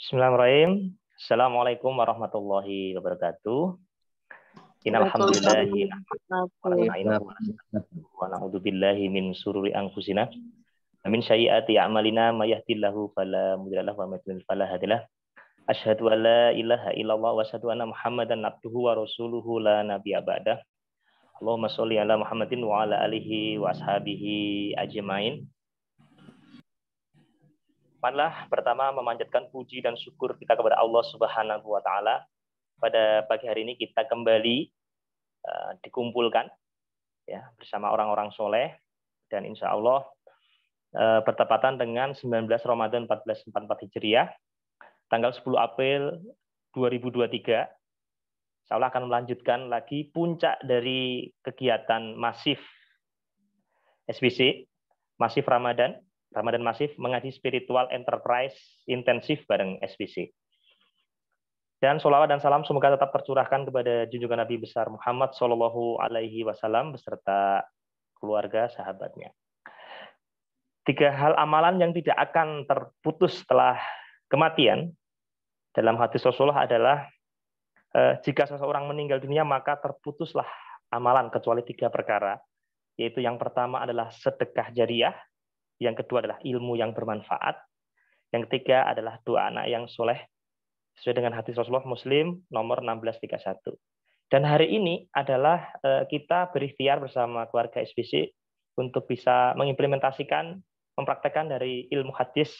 Bismillahirrahmanirrahim. Assalamualaikum warahmatullahi wabarakatuh. Innalhamdulillahi wa nasta'inuhu wa na'udzubillahi min sururi anfusina wa min sayyiati a'malina may yahdihillahu fala mudilla lahu wa may yudlil fala hadiyalah. Asyhadu an la ilaha illallah wa asyhadu anna Muhammadan abduhu wa rasuluhu la nabiyya ba'dah. Allahumma sholli ala Muhammadin wa ala alihi wa ashabihi ajmain. Marilah pertama memanjatkan puji dan syukur kita kepada Allah Subhanahu wa taala. Pada pagi hari ini kita kembali dikumpulkan ya bersama orang-orang soleh dan insya Allah bertepatan dengan 19 Ramadan 1444 Hijriah tanggal 10 April 2023. Insya Allah akan melanjutkan lagi puncak dari kegiatan masif SBC, masif Ramadan Masif mengaji spiritual enterprise intensif bareng SBC. Dan sholawat dan salam semoga tetap tercurahkan kepada junjungan Nabi besar Muhammad Shallallahu Alaihi Wasallam beserta keluarga sahabatnya. 3 hal amalan yang tidak akan terputus setelah kematian dalam hadis Rasulullah adalah jika seseorang meninggal dunia maka terputuslah amalan kecuali 3 perkara, yaitu yang pertama adalah sedekah jariah, yang kedua adalah ilmu yang bermanfaat, yang ketiga adalah doa anak yang soleh, sesuai dengan hadis Rasulullah Muslim nomor 1631. Dan hari ini adalah kita berikhtiar bersama keluarga SBC untuk bisa mengimplementasikan, mempraktekkan dari ilmu hadis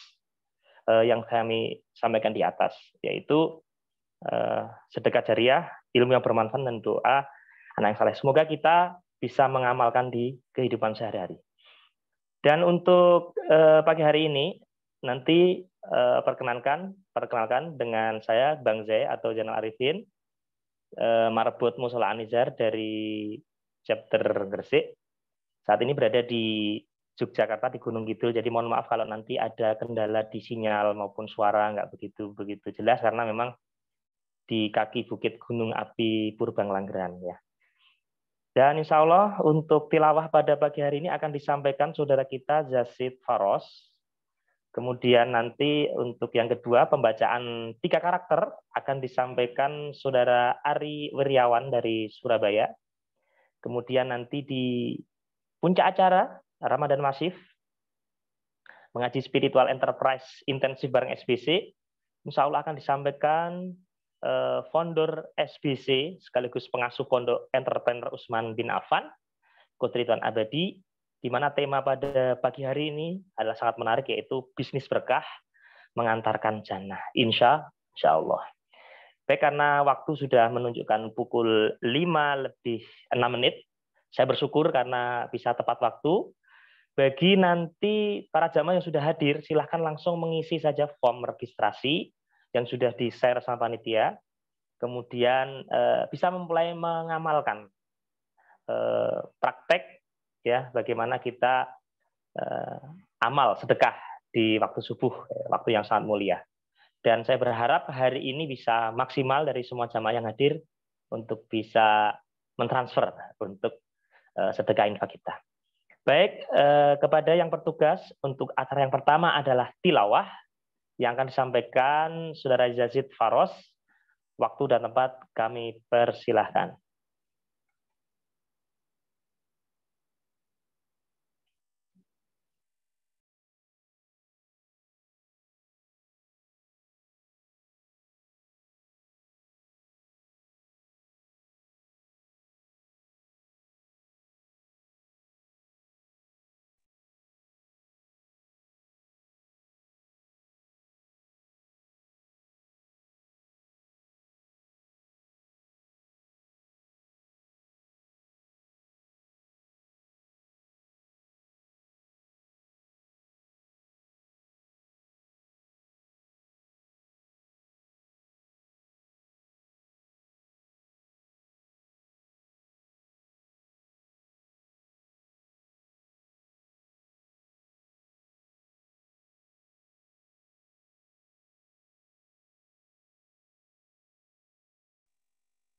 yang kami sampaikan di atas, yaitu sedekah jariah, ilmu yang bermanfaat, dan doa anak yang soleh. Semoga kita bisa mengamalkan di kehidupan sehari-hari. Dan untuk pagi hari ini nanti perkenalkan dengan saya Bang Zai atau Zainal Arifin, marbot Mushola An-Nizar dari chapter Gresik. Saat ini berada di Yogyakarta di Gunung Kidul. Jadi mohon maaf kalau nanti ada kendala di sinyal maupun suara nggak begitu jelas karena memang di kaki bukit Gunung Api Purbalanggeran ya. Dan insya Allah untuk tilawah pada pagi hari ini akan disampaikan saudara kita Yazid Faros. Kemudian nanti untuk yang kedua pembacaan 3 karakter akan disampaikan saudara Ari Wiryawan dari Surabaya. Kemudian nanti di puncak acara Ramadan Masif mengaji spiritual enterprise intensif bareng SBC, insya Allah akan disampaikan founder SBC sekaligus pengasuh pondok entrepreneur Utsman bin Affan, Coach Ridwan Abadi, di mana tema pada pagi hari ini adalah sangat menarik, yaitu bisnis berkah mengantarkan jannah. Insya Allah. Baik, karena waktu sudah menunjukkan pukul 5:06, saya bersyukur karena bisa tepat waktu. Bagi nanti para jamaah yang sudah hadir, silahkan langsung mengisi saja form registrasi yang sudah di-share sama panitia, kemudian bisa mulai mengamalkan praktek ya bagaimana kita amal sedekah di waktu subuh, waktu yang sangat mulia. Dan saya berharap hari ini bisa maksimal dari semua jamaah yang hadir untuk bisa mentransfer untuk sedekah infak kita. Baik, kepada yang bertugas untuk acara yang pertama adalah tilawah yang akan disampaikan saudara Yazid Faros. Waktu dan tempat kami persilahkan.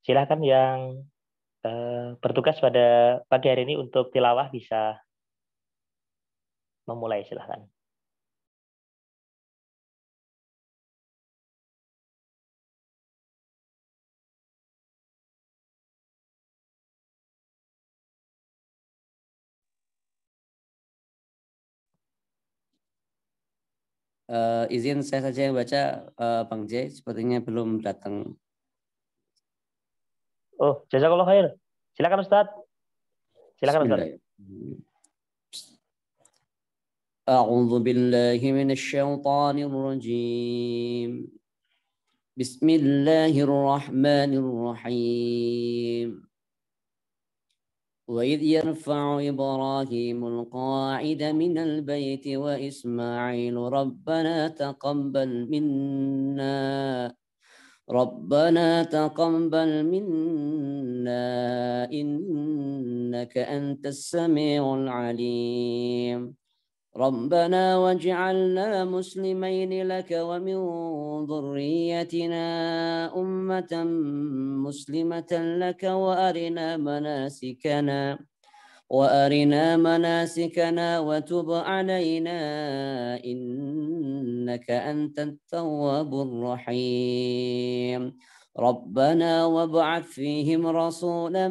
Silakan yang bertugas pada pagi hari ini untuk tilawah bisa memulai, silakan. Izin saya saja yang baca, Bang J, sepertinya belum datang. Oh, jazakallah khair. Silakan Ustaz. Silakan Ustaz. A'udzu billahi minasyaitonir rajim. Bismillahirrahmanirrahim. وإذ يرفع إبراهيم القواعد من البيت وإسماعيل ربنا تقبل منا إنك أنت السميع العليم ربنا واجعلنا مسلمين لك ومن ذريتنا أمة مسلمة لك وأرنا مناسكنا وتب علينا إنك أنت التواب الرحيم ربنا وابعث فيهم رسولا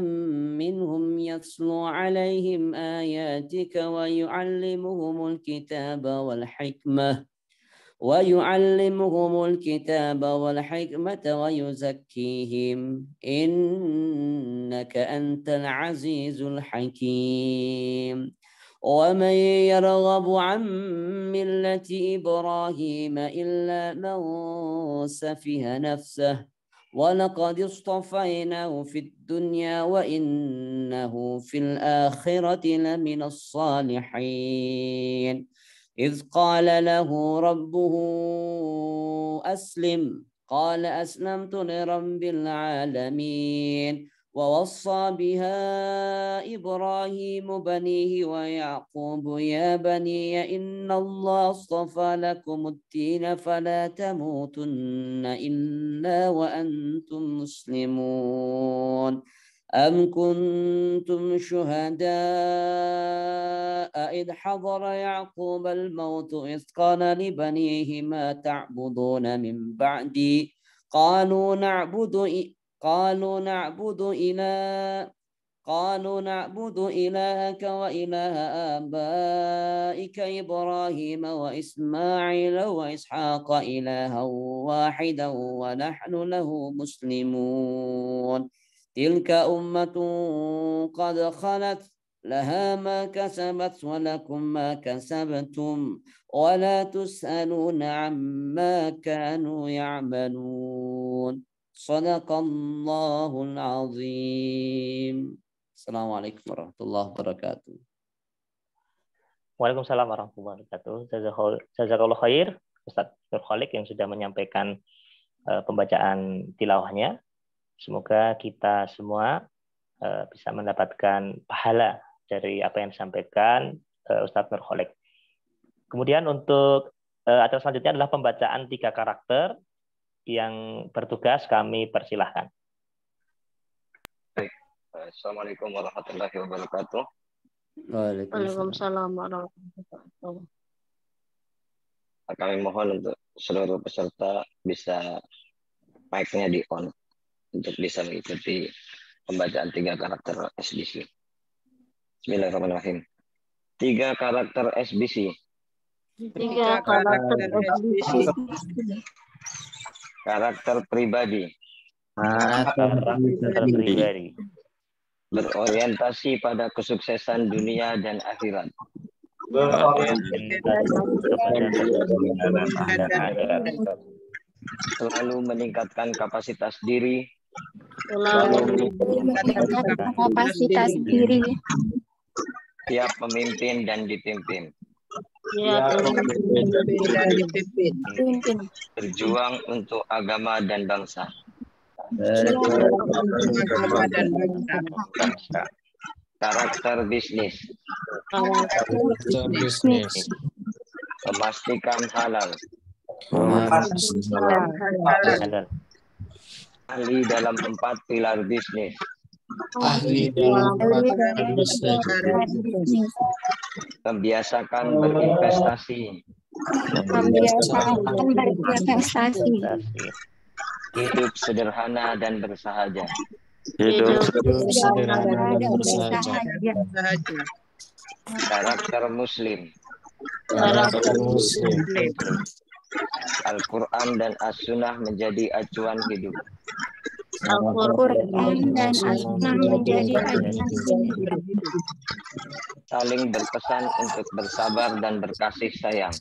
منهم يتلو عليهم آياتك ويعلمهم الكتاب والحكمة ويزكيهم إنك أنت العزيز الحكيم ومن يرغب عن ملة إبراهيم إلا من سفه نفسه ولقد اصطفيناه في الدنيا وإنه في الآخرة لمن الصالحين إذ قال له ربه أسلم قال أسلمت لرب العالمين ووصى بها إبراهيم بنيه ويعقوب يا بني إن الله اصطفى لكم الدين فلا تموتن إلا وأنتم مسلمون أم كنتم شهداء إذ حضر يعقوب الموت إذ قال لبنيه ما تعبدون من بعدي قالوا نعبد إلهك وإله آبائك إبراهيم وإسماعيل وإسحاق إلها واحدا ونحن له مسلمون تلك أمة قد خلت لها ما كسبت ولكم ما كسبتم ولا تسألون عما كانوا يعملون صدق الله العظيم. Assalamualaikum warahmatullahi wabarakatuh. Waalaikumsalam warahmatullahi wabarakatuh. Jazakallah khair Ustaz Nur Khalik yang sudah menyampaikan pembacaan tilawahnya. Semoga kita semua bisa mendapatkan pahala dari apa yang disampaikan Ustaz Nur Khalik. Kemudian untuk acara selanjutnya adalah pembacaan 3 karakter yang bertugas kami persilahkan. Assalamualaikum warahmatullahi wabarakatuh. Waalaikumsalam warahmatullahi wabarakatuh. Kami mohon untuk seluruh peserta bisa mic-nya di on untuk bisa mengikuti pembacaan 3 karakter SBC. Bismillahirrahmanirrahim. 3 karakter SBC. 3 karakter SBC. Karakter pribadi. Berorientasi pada kesuksesan dunia dan akhirat. Selalu meningkatkan kapasitas diri. Siap memimpin dan dipimpin. Berjuang untuk agama dan bangsa. Karakter bisnis. Memastikan halal. Ahli dalam 4 pilar bisnis. Membiasakan berinvestasi. Hidup sederhana dan bersahaja. Karakter muslim. Al-Quran dan As-Sunnah menjadi acuan hidup. Al-Quran dan As-Sunnah menjadi acuan hidup. Saling berpesan untuk bersabar dan berkasih sayang.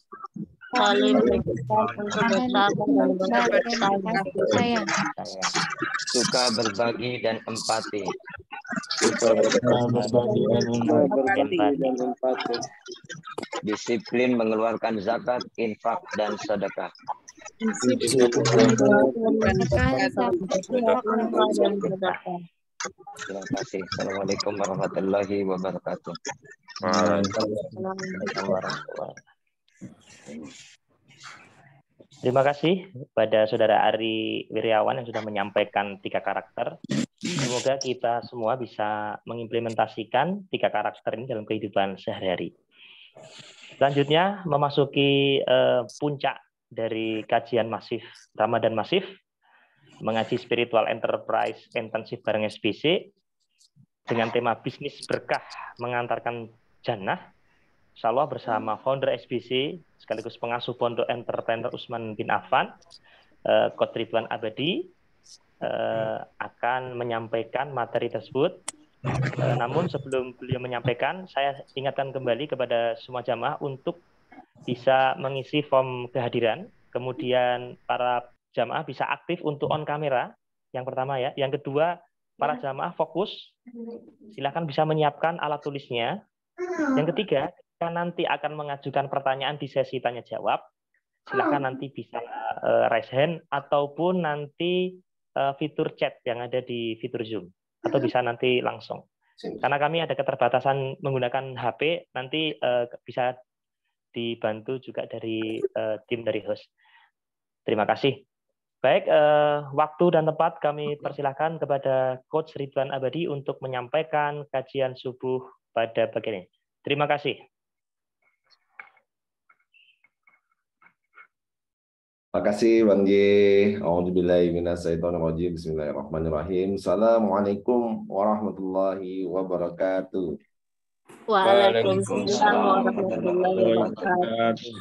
Saling berpesan untuk bersabar dan berkasih sayang. Suka berbagi dan empati. Disiplin mengeluarkan zakat, infak, dan sedekah. Terima kasih. Assalamualaikum warahmatullahi wabarakatuh. Terima kasih pada Saudara Ari Wiryawan yang sudah menyampaikan 3 karakter. Semoga kita semua bisa mengimplementasikan 3 karakter ini dalam kehidupan sehari-hari. Selanjutnya memasuki puncak dari kajian masif Ramadan Masif, mengaji spiritual enterprise intensif bareng SBC dengan tema bisnis berkah mengantarkan jannah. Insyaallah bersama founder SBC sekaligus pengasuh Pondok Entrepreneur Utsman bin Affan, Coach Ridwan Abadi, akan menyampaikan materi tersebut. Namun sebelum beliau menyampaikan, saya ingatkan kembali kepada semua jamaah untuk bisa mengisi form kehadiran. Kemudian para jamaah bisa aktif untuk on kamera. Yang pertama ya. Yang kedua, para jamaah fokus. Silakan bisa menyiapkan alat tulisnya. Yang ketiga, kita nanti akan mengajukan pertanyaan di sesi tanya jawab. Silakan nanti bisa raise hand ataupun nanti fitur chat yang ada di fitur Zoom, atau bisa nanti langsung. Karena kami ada keterbatasan menggunakan HP, nanti bisa dibantu juga dari tim dari host. Terima kasih. Baik, waktu dan tempat kami persilahkan kepada Coach Ridwan Abadi untuk menyampaikan kajian subuh pada bagian ini. Terima kasih. Terima kasih Bang J. A'udzubillahi minasyaitonirrajim. Bismillahirrahmanirrahim. Assalamualaikum warahmatullahi wabarakatuh. Waalaikumsalam warahmatullahi wabarakatuh.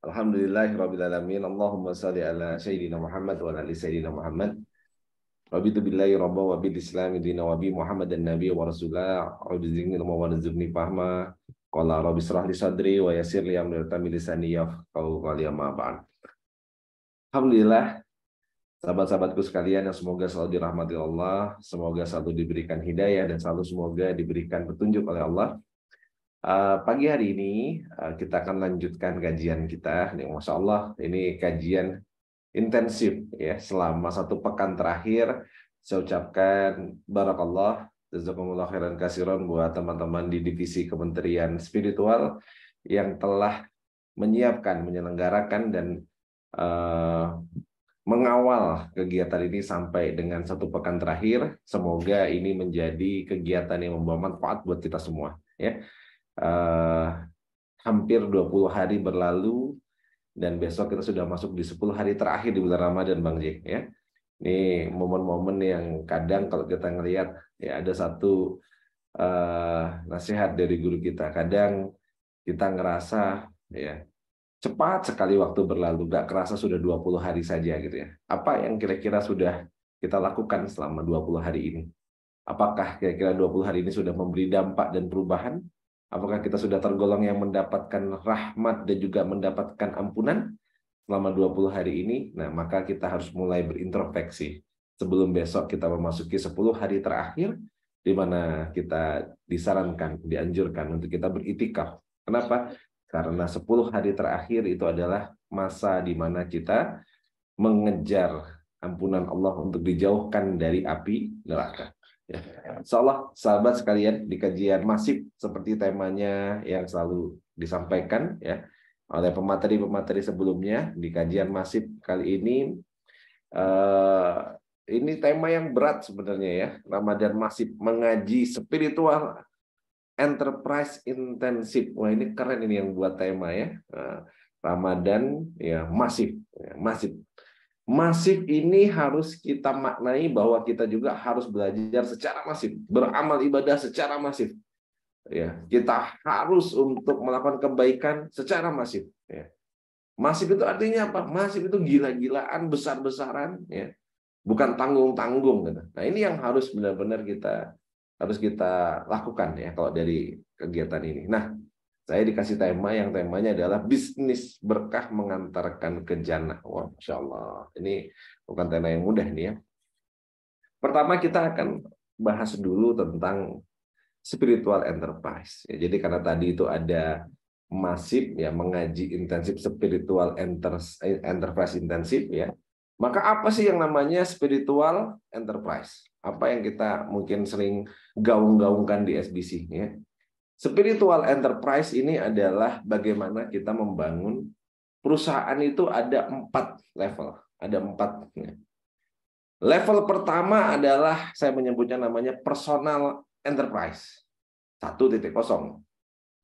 Alhamdulillahirabbil alamin. Allahumma shalli ala sayyidina Muhammad wa ala ali sayyidina Muhammad. Raditu billahi rabba wa bil islami dina wa bi Muhammadan nabiyya wa rasulah. A'udzubillahi wa warzuqni fahma. Qala rabbi shrah li sadri wa yassir li amri wa lisani yafqahu qawli amma ba'd. Alhamdulillah, sahabat-sahabatku sekalian yang semoga selalu dirahmati Allah, semoga selalu diberikan hidayah dan selalu semoga diberikan petunjuk oleh Allah. Pagi hari ini kita akan lanjutkan kajian kita. Masya Allah, ini kajian intensif ya selama 1 pekan terakhir. Saya ucapkan barakallah, jazakumullah khairan katsiran buat teman-teman di divisi Kementerian Spiritual yang telah menyiapkan, menyelenggarakan dan mengawal kegiatan ini sampai dengan 1 pekan terakhir. Semoga ini menjadi kegiatan yang membawa manfaat buat kita semua. Ya, hampir 20 hari berlalu dan besok kita sudah masuk di 10 hari terakhir di bulan Ramadan, Bang J. Ya. Ini momen-momen yang kadang kalau kita ngelihat ya ada satu nasihat dari guru kita. Kadang kita ngerasa ya cepat sekali waktu berlalu, nggak kerasa sudah 20 hari saja gitu ya. Apa yang kira-kira sudah kita lakukan selama 20 hari ini? Apakah kira-kira 20 hari ini sudah memberi dampak dan perubahan? Apakah kita sudah tergolong yang mendapatkan rahmat dan juga mendapatkan ampunan selama 20 hari ini? Nah, maka kita harus mulai berintrospeksi sebelum besok kita memasuki 10 hari terakhir di mana kita disarankan, dianjurkan untuk kita beritikaf. Kenapa? Karena 10 hari terakhir itu adalah masa di mana kita mengejar ampunan Allah untuk dijauhkan dari api neraka. Ya. Insyaallah sahabat sekalian, di kajian masif seperti temanya yang selalu disampaikan ya oleh pemateri-pemateri sebelumnya, di kajian masif kali ini tema yang berat sebenarnya ya. Ramadan masif mengaji spiritual enterprise intensif. Wah, ini keren ini yang buat tema ya. Ramadan ya masif, ya, masif. Masif ini harus kita maknai bahwa kita juga harus belajar secara masif, beramal ibadah secara masif. ya, kita harus untuk melakukan kebaikan secara masif. Ya. Masif itu artinya apa? Masif itu gila-gilaan, besar-besaran, ya, bukan tanggung-tanggung. Gitu. Nah, ini yang harus benar-benar kita lakukan ya kalau dari kegiatan ini. Nah, saya dikasih tema yang temanya adalah bisnis berkah mengantarkan ke jannah. Wah, Masya Allah. Ini bukan tema yang mudah nih ya. Pertama kita akan bahas dulu tentang spiritual enterprise. Ya, jadi karena tadi itu ada masif ya, mengaji intensif spiritual enterprise intensif ya. Maka apa sih yang namanya spiritual enterprise? Apa yang kita mungkin sering gaung-gaungkan di SBC ya. Spiritual enterprise ini adalah bagaimana kita membangun perusahaan itu ada 4 level. Ada 4. Ya. Level pertama adalah saya menyebutnya namanya personal enterprise. 1.0.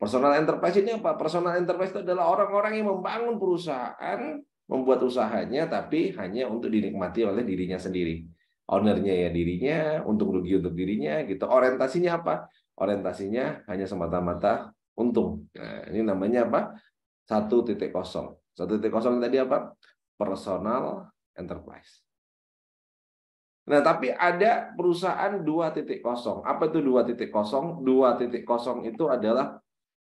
Personal enterprise ini apa? Personal enterprise itu adalah orang-orang yang membangun perusahaan, membuat usahanya, tapi hanya untuk dinikmati oleh dirinya sendiri. Ownernya ya dirinya, untung rugi untuk dirinya, gitu. Orientasinya apa? Orientasinya hanya semata-mata untung. Nah, ini namanya apa? 1.0. 1.0 tadi apa? Personal enterprise. Nah, tapi ada perusahaan 2.0. Apa itu 2.0? 2.0 itu adalah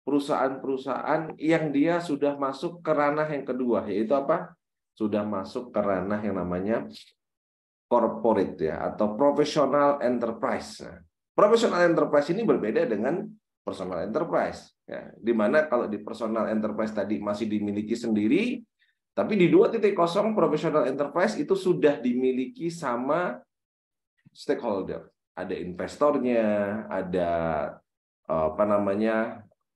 perusahaan-perusahaan yang dia sudah masuk ke ranah yang kedua, yaitu apa? Sudah masuk ke ranah yang namanya corporate ya, atau professional enterprise. Nah, professional enterprise ini berbeda dengan personal enterprise. Ya, di mana kalau di personal enterprise tadi masih dimiliki sendiri, tapi di 2.0 professional enterprise itu sudah dimiliki sama stakeholder. Ada investornya, ada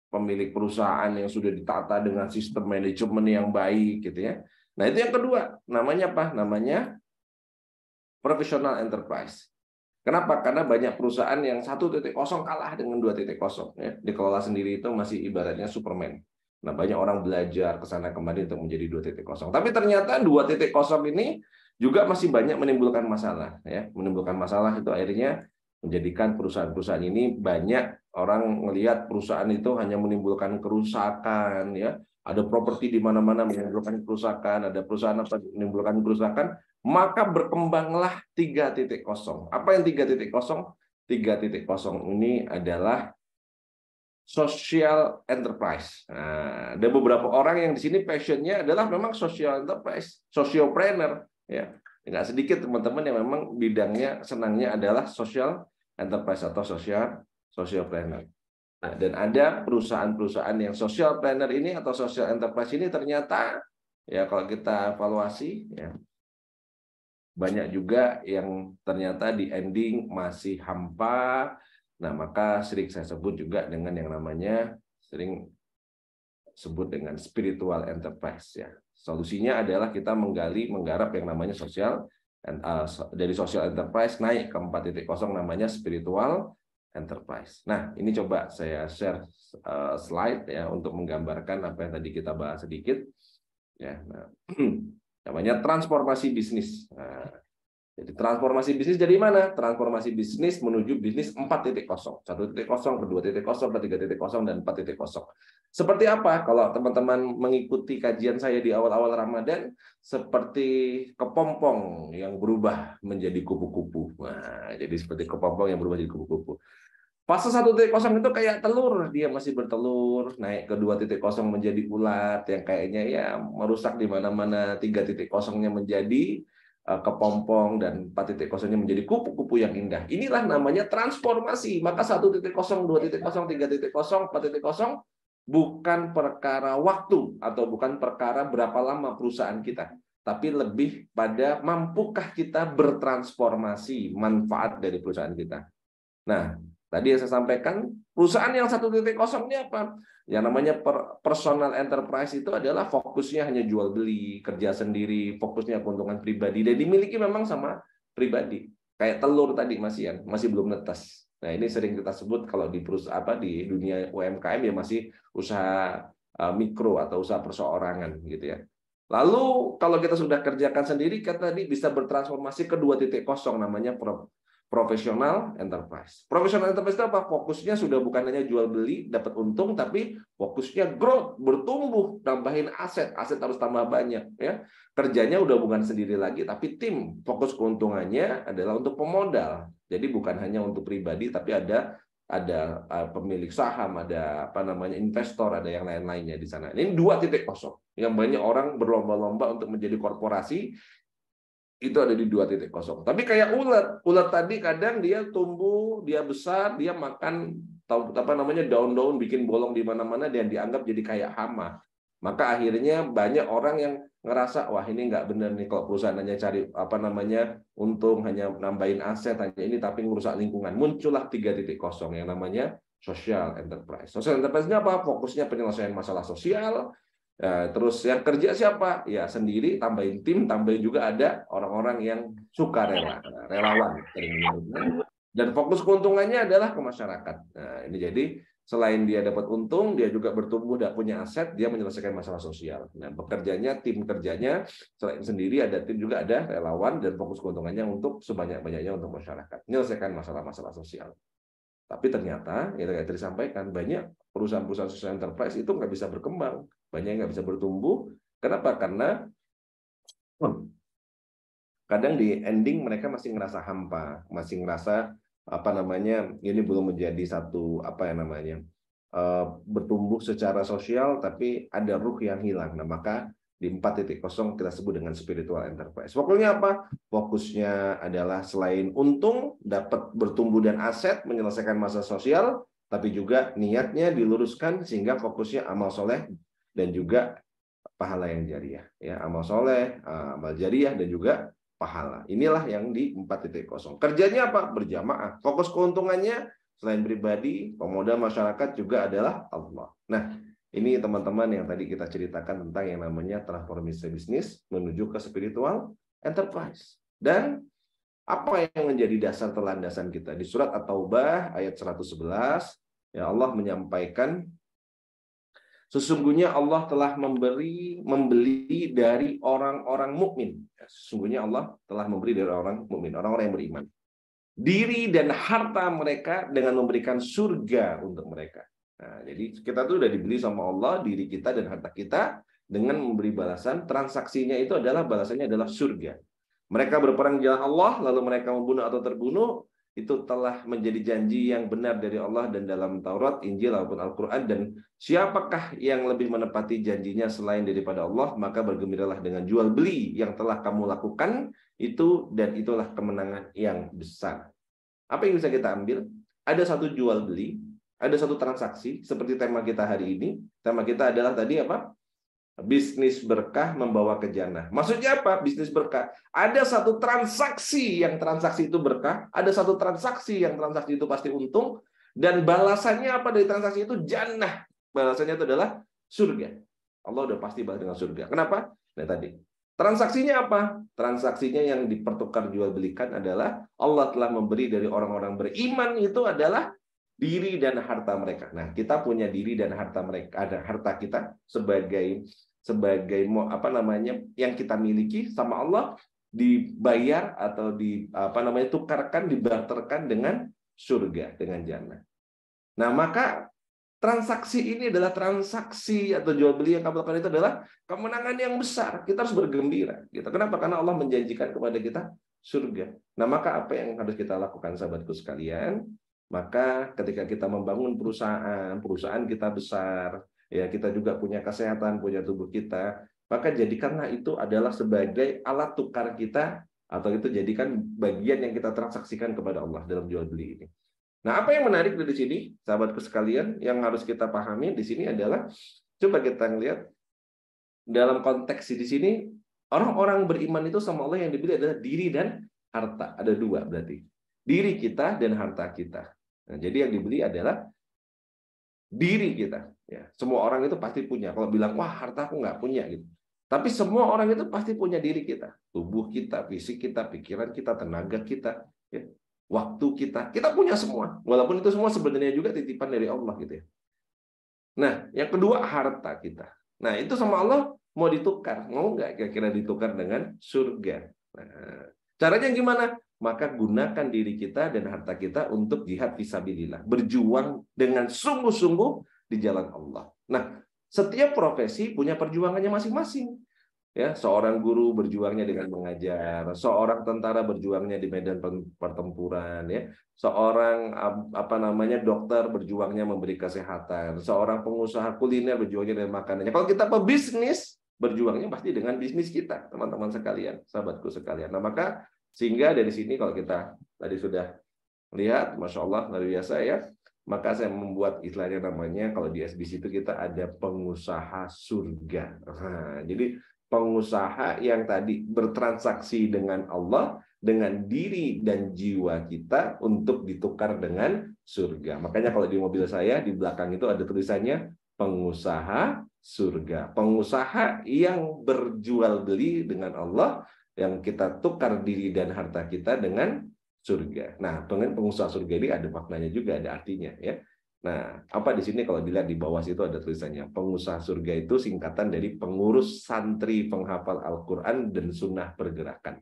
pemilik perusahaan yang sudah ditata dengan sistem manajemen yang baik gitu ya. Nah, itu yang kedua. Namanya apa? Namanya professional enterprise. Kenapa? Karena banyak perusahaan yang 1.0 kalah dengan 2.0 ya. Dikelola sendiri itu masih ibaratnya Superman. Nah, banyak orang belajar ke sana kemari untuk menjadi 2.0. Tapi ternyata 2.0 ini juga masih banyak menimbulkan masalah ya. Menimbulkan masalah itu akhirnya menjadikan perusahaan-perusahaan ini banyak orang melihat perusahaan itu hanya menimbulkan kerusakan ya. Ada properti di mana-mana menimbulkan kerusakan, ada perusahaan apa menimbulkan kerusakan, maka berkembanglah 3.0. Apa yang 3.0? 3.0 ini adalah social enterprise. Nah, ada beberapa orang yang di sini passionnya adalah memang social enterprise, sociopreneur. Ya, nggak sedikit teman-teman yang memang bidangnya senangnya adalah social enterprise atau sociopreneur. Nah, dan ada perusahaan-perusahaan yang sociopreneur ini atau social enterprise ini ternyata ya kalau kita evaluasi ya banyak juga yang ternyata di ending masih hampa. Nah, maka sering saya sebut juga dengan yang namanya sering sebut dengan spiritual enterprise ya. Solusinya adalah kita menggarap yang namanya dari social enterprise naik ke 4.0 namanya spiritual enterprise. Nah, ini coba saya share slide ya untuk menggambarkan apa yang tadi kita bahas sedikit ya. Nah, namanya transformasi bisnis. Nah, jadi transformasi bisnis dari mana? Transformasi bisnis menuju bisnis 4.0. 1.0, 2.0, 3.0, dan 4.0. Seperti apa? Kalau teman-teman mengikuti kajian saya di awal-awal Ramadan, seperti kepompong yang berubah menjadi kupu-kupu. Nah, jadi seperti kepompong yang berubah menjadi kupu-kupu. Fase 1.0 itu kayak telur, dia masih bertelur, naik ke 2.0 menjadi ulat yang kayaknya ya merusak di mana-mana, 3.0-nya menjadi kepompong, dan 4.0-nya menjadi kupu-kupu yang indah. Inilah namanya transformasi. Maka 1.0, 2.0, 3.0, 4.0 bukan perkara waktu atau bukan perkara berapa lama perusahaan kita, tapi lebih pada mampukah kita bertransformasi manfaat dari perusahaan kita. Nah, tadi yang saya sampaikan, perusahaan yang 1.0 ini apa? Yang namanya personal enterprise itu adalah fokusnya hanya jual beli, kerja sendiri, fokusnya keuntungan pribadi, dan dimiliki memang sama pribadi. Kayak telur tadi masih belum netas. Nah, ini sering kita sebut kalau di perusahaan di dunia UMKM ya masih usaha mikro atau usaha perseorangan gitu ya. Lalu kalau kita sudah kerjakan sendiri, kita tadi bisa bertransformasi ke 2.0 namanya professional enterprise. Professional enterprise itu apa? Fokusnya sudah bukan hanya jual beli, dapat untung, tapi fokusnya growth, bertumbuh, tambahin aset. Aset harus tambah banyak, ya. Kerjanya udah bukan sendiri lagi, tapi tim. Fokus keuntungannya adalah untuk pemodal. Jadi bukan hanya untuk pribadi, tapi ada pemilik saham, ada apa namanya investor, ada yang lain-lainnya di sana. Ini 2.0 yang banyak orang berlomba-lomba untuk menjadi korporasi. Itu ada di 2.0. Tapi kayak ulat tadi kadang dia tumbuh, dia besar, dia makan apa namanya daun-daun, bikin bolong di mana-mana dan dianggap jadi kayak hama. Maka akhirnya banyak orang yang ngerasa wah ini nggak benar nih kalau perusahaan hanya cari apa namanya untung, hanya nambahin aset hanya ini tapi ngerusak lingkungan. Muncullah 3.0 yang namanya social enterprise. Social enterprise ini apa? Fokusnya penyelesaian masalah sosial. Nah, terus yang kerja siapa? Ya sendiri, tambahin tim, tambahin juga ada orang-orang yang suka relawan. Dan fokus keuntungannya adalah ke masyarakat. Nah, ini jadi selain dia dapat untung, dia juga bertumbuh, dia punya aset, dia menyelesaikan masalah sosial. Nah, bekerjanya, tim kerjanya, selain sendiri ada tim juga ada relawan, dan fokus keuntungannya untuk sebanyak-banyaknya untuk masyarakat. Menyelesaikan masalah-masalah sosial. Tapi ternyata, yang tadi disampaikan, banyak perusahaan-perusahaan social enterprise itu nggak bisa berkembang, banyak yang nggak bisa bertumbuh. Kenapa? Karena kadang di ending mereka masih ngerasa hampa, masih ngerasa apa namanya ini belum menjadi satu apa yang namanya bertumbuh secara sosial, tapi ada ruh yang hilang. Nah, maka di 4.0 kita sebut dengan spiritual enterprise. Pokoknya apa? Fokusnya adalah selain untung, dapat bertumbuh dan aset, menyelesaikan masalah sosial, tapi juga niatnya diluruskan sehingga fokusnya amal soleh dan juga pahala yang jariah. Ya, amal soleh, amal jariah dan juga pahala. Inilah yang di 4.0. Kerjanya apa? Berjamaah. Fokus keuntungannya selain pribadi, pemodal masyarakat juga adalah Allah. Nah, ini teman-teman yang tadi kita ceritakan tentang yang namanya transformasi bisnis menuju ke spiritual enterprise. Dan apa yang menjadi dasar telandasan kita? Di surat At-Taubah ayat 111, ya Allah menyampaikan sesungguhnya Allah telah membeli dari orang-orang mukmin. Sesungguhnya Allah telah memberi dari orang mukmin, orang-orang yang beriman, diri dan harta mereka dengan memberikan surga untuk mereka. Nah, jadi kita tuh udah dibeli sama Allah, diri kita dan harta kita dengan memberi balasan. Transaksinya itu adalah balasannya adalah surga. Mereka berperang di jalan Allah, lalu mereka membunuh atau terbunuh, itu telah menjadi janji yang benar dari Allah dan dalam Taurat, Injil, maupun Al-Quran. Dan siapakah yang lebih menepati janjinya selain daripada Allah, maka bergembiralah dengan jual beli yang telah kamu lakukan itu, dan itulah kemenangan yang besar. Apa yang bisa kita ambil? Ada satu jual beli, ada satu transaksi, seperti tema kita hari ini. Tema kita adalah tadi apa? Bisnis berkah membawa ke jannah. Maksudnya apa? Bisnis berkah. Ada satu transaksi yang transaksi itu berkah, ada satu transaksi yang transaksi itu pasti untung, dan balasannya apa dari transaksi itu? Jannah. Balasannya itu adalah surga. Allah udah pasti balas dengan surga. Kenapa? Nah tadi. Transaksinya apa? Transaksinya yang dipertukar jual belikan adalah Allah telah memberi dari orang-orang beriman itu adalah diri dan harta mereka. Nah, kita punya diri dan harta mereka, ada harta kita sebagai apa namanya yang kita miliki sama Allah, dibayar atau tukarkan, dibarterkan dengan surga, dengan jannah. Nah, maka transaksi ini adalah transaksi atau jual beli yang kamu lakukan itu adalah kemenangan yang besar. Kita harus bergembira. Gitu. Kenapa? Karena Allah menjanjikan kepada kita surga. Nah, maka apa yang harus kita lakukan, sahabatku sekalian? Maka ketika kita membangun perusahaan kita besar, ya kita juga punya kesehatan, punya tubuh kita, maka jadikanlah itu adalah sebagai alat tukar kita, atau itu jadikan bagian yang kita transaksikan kepada Allah dalam jual beli ini. Nah, apa yang menarik dari sini, sahabatku sekalian, yang harus kita pahami di sini adalah, coba kita lihat dalam konteks di sini, orang-orang beriman itu sama Allah yang dibeli adalah diri dan harta. Ada dua berarti, diri kita dan harta kita. Nah, jadi yang dibeli adalah diri kita. Ya, semua orang itu pasti punya. Kalau bilang, wah harta aku nggak punya gitu. Tapi semua orang itu pasti punya diri kita, tubuh kita, fisik kita, pikiran kita, tenaga kita, ya, waktu kita punya semua. Walaupun itu semua sebenarnya juga titipan dari Allah gitu ya. Nah, yang kedua harta kita. Nah, itu sama Allah mau ditukar, mau nggak kira-kira ditukar dengan surga? Nah, caranya gimana? maka gunakan diri kita dan harta kita untuk jihad fisabilillah, berjuang dengan sungguh-sungguh di jalan Allah. Nah, setiap profesi punya perjuangannya masing-masing. Ya, seorang guru berjuangnya dengan mengajar, seorang tentara berjuangnya di medan pertempuran, ya, seorang dokter berjuangnya memberi kesehatan, seorang pengusaha kuliner berjuangnya dengan makanannya. Kalau kita pebisnis, berjuangnya pasti dengan bisnis kita, teman-teman sekalian, sahabatku sekalian. Nah, maka sehingga dari sini kalau kita tadi sudah lihat, Masya Allah, luar biasa ya, maka saya membuat istilahnya namanya, kalau di SBC itu kita ada pengusaha surga. Nah, jadi pengusaha yang tadi bertransaksi dengan Allah, dengan diri dan jiwa kita untuk ditukar dengan surga. Makanya kalau di mobil saya, di belakang itu ada tulisannya pengusaha surga. Pengusaha yang berjual beli dengan Allah, yang kita tukar diri dan harta kita dengan surga. Nah, pengusaha surga ini ada maknanya juga, ada artinya ya. Nah, apa di sini kalau dilihat di bawah situ ada tulisannya, pengusaha surga itu singkatan dari pengurus santri penghafal Al-Quran dan sunnah pergerakan.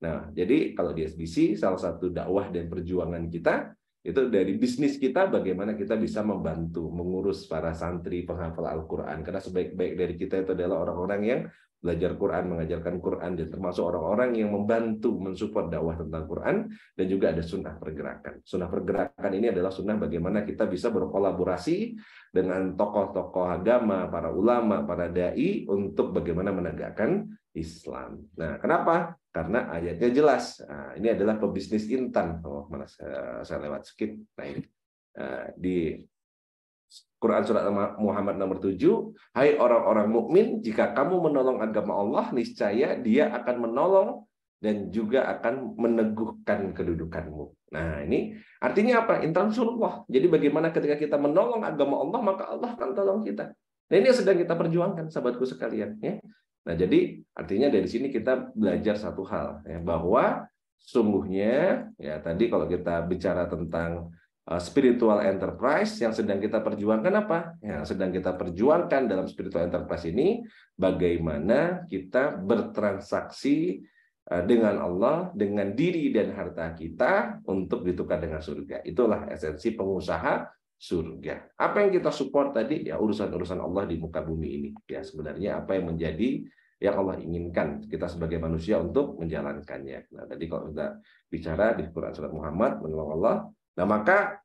Nah, jadi kalau di SBC salah satu dakwah dan perjuangan kita itu dari bisnis kita, bagaimana kita bisa membantu mengurus para santri penghafal Al-Quran, karena sebaik-baik dari kita itu adalah orang-orang yang belajar Quran, mengajarkan Quran, dan termasuk orang-orang yang membantu mensupport dakwah tentang Quran, dan juga ada sunnah pergerakan. Sunnah pergerakan ini adalah sunnah bagaimana kita bisa berkolaborasi dengan tokoh-tokoh agama, para ulama, para dai untuk bagaimana menegakkan Islam. Nah, kenapa? Karena ayatnya jelas. Nah, ini adalah pebisnis intan. Oh, mana saya lewat skip. Nah, ini di Quran surat Muhammad nomor 7, hai orang-orang mukmin, jika kamu menolong agama Allah, niscaya Dia akan menolong dan juga akan meneguhkan kedudukanmu. Nah, ini artinya apa? Intansurullah. Jadi bagaimana ketika kita menolong agama Allah, maka Allah akan tolong kita. Nah, ini yang sedang kita perjuangkan, sahabatku sekalian, ya. Nah, jadi artinya dari sini kita belajar satu hal, ya, bahwa sungguhnya ya tadi kalau kita bicara tentang spiritual enterprise yang sedang kita perjuangkan apa? Yang sedang kita perjuangkan dalam spiritual enterprise ini bagaimana kita bertransaksi dengan Allah, dengan diri dan harta kita untuk ditukar dengan surga. Itulah esensi pengusaha surga. Apa yang kita support tadi? Ya urusan-urusan Allah di muka bumi ini. Ya sebenarnya apa yang menjadi yang Allah inginkan kita sebagai manusia untuk menjalankannya. Nah, tadi kalau kita bicara di Quran surat Muhammad menolong Allah. Nah, maka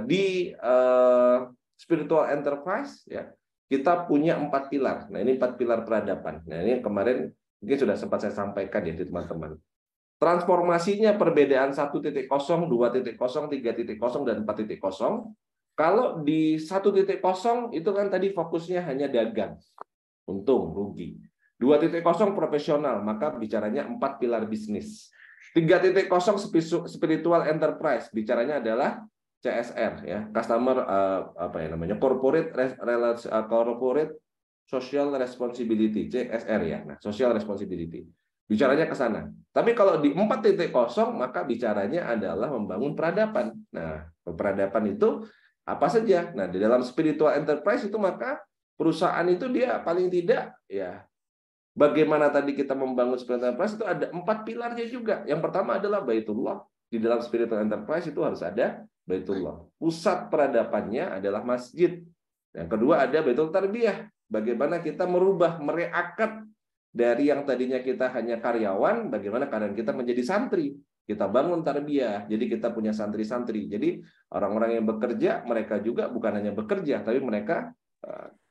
di spiritual enterprise ya kita punya 4 pilar. Nah, ini 4 pilar peradaban. Nah, ini kemarin mungkin sudah sempat saya sampaikan ya di teman-teman. Transformasinya perbedaan 1.0, 2.0, 3.0 dan 4.0. Kalau di 1.0 itu kan tadi fokusnya hanya dagang, untung, rugi. 2.0 profesional, maka bicaranya 4 pilar bisnis. 3.0 spiritual enterprise, bicaranya adalah CSR ya, customer corporate social responsibility, CSR ya. Nah, social responsibility. Bicaranya ke sana. Tapi kalau di 4.0 maka bicaranya adalah membangun peradaban. Nah, peradaban itu apa saja? Nah, di dalam spiritual enterprise itu maka perusahaan itu dia paling tidak ya bagaimana tadi kita membangun spiritual enterprise itu ada 4 pilarnya juga. Yang pertama adalah Baitullah. Di dalam spiritual enterprise itu harus ada Baitullah. Pusat peradabannya adalah masjid. Yang kedua ada Baitul Tarbiyah. Bagaimana kita merubah, mereakat dari yang tadinya kita hanya karyawan, bagaimana keadaan kita menjadi santri. Kita bangun tarbiyah, jadi kita punya santri-santri. Jadi orang-orang yang bekerja, mereka juga bukan hanya bekerja, tapi mereka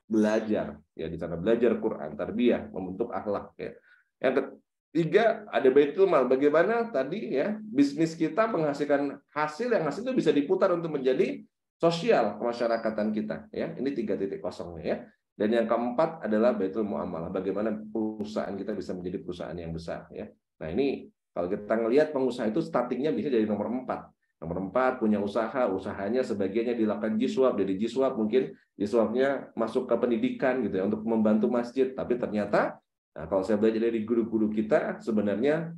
belajar. Ya, di sana belajar Quran, tarbiyah, membentuk akhlak. Ya. Yang ketiga ada Baitul Mal. Bagaimana tadi ya bisnis kita menghasilkan hasil yang hasil itu bisa diputar untuk menjadi sosial kemasyarakatan kita. Ya, ini 3.0 ya. Dan yang keempat adalah Baitul Muamalah. Bagaimana perusahaan kita bisa menjadi perusahaan yang besar. Ya. Nah ini kalau kita ngelihat pengusaha itu startingnya bisa jadi nomor 4. Nomor 4 punya usaha, usahanya sebagiannya dilakukan Jiswab. Dari Jiswab mungkin Jiswabnya masuk ke pendidikan gitu ya untuk membantu masjid. Tapi ternyata nah, kalau saya belajar dari guru-guru kita sebenarnya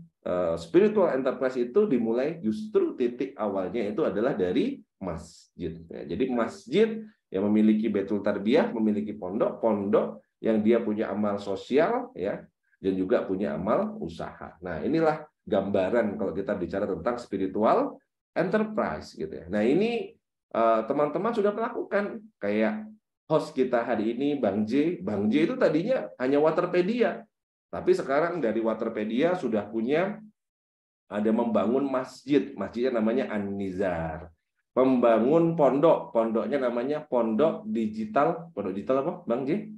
spiritual enterprise itu dimulai justru titik awalnya itu adalah dari masjid. Ya, jadi masjid yang memiliki Baitul Tarbiyah, memiliki pondok yang dia punya amal sosial ya dan juga punya amal usaha. Nah, inilah gambaran kalau kita bicara tentang spiritual enterprise gitu ya. Nah, ini teman-teman sudah melakukan, kayak host kita hari ini Bang J itu tadinya hanya Waterpedia, tapi sekarang dari Waterpedia sudah punya, ada membangun masjidnya namanya An-Nizar, membangun pondoknya namanya pondok digital apa Bang J?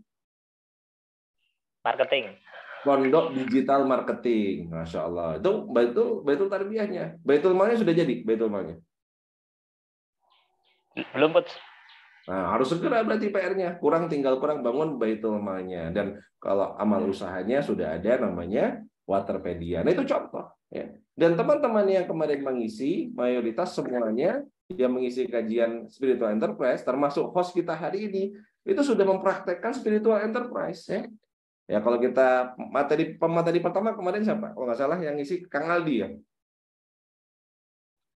Marketing. Pondok digital marketing, Masya Allah. Itu Baitul Tarbiyahnya. Baitul Malnya sudah jadi, Baitul Malnya. Belum, Coach. Nah, harus segera berarti PR-nya. Tinggal kurang bangun Baitul Malnya. Dan kalau amal usahanya sudah ada namanya Waterpedia. Nah, itu contoh. Ya. Dan teman-teman yang kemarin mengisi, mayoritas semuanya yang mengisi kajian Spiritual Enterprise, termasuk host kita hari ini, itu sudah mempraktekkan Spiritual Enterprise. Ya. Ya, kalau kita pemateri pertama kemarin siapa? Kalau nggak salah yang ngisi Kang Aldi ya.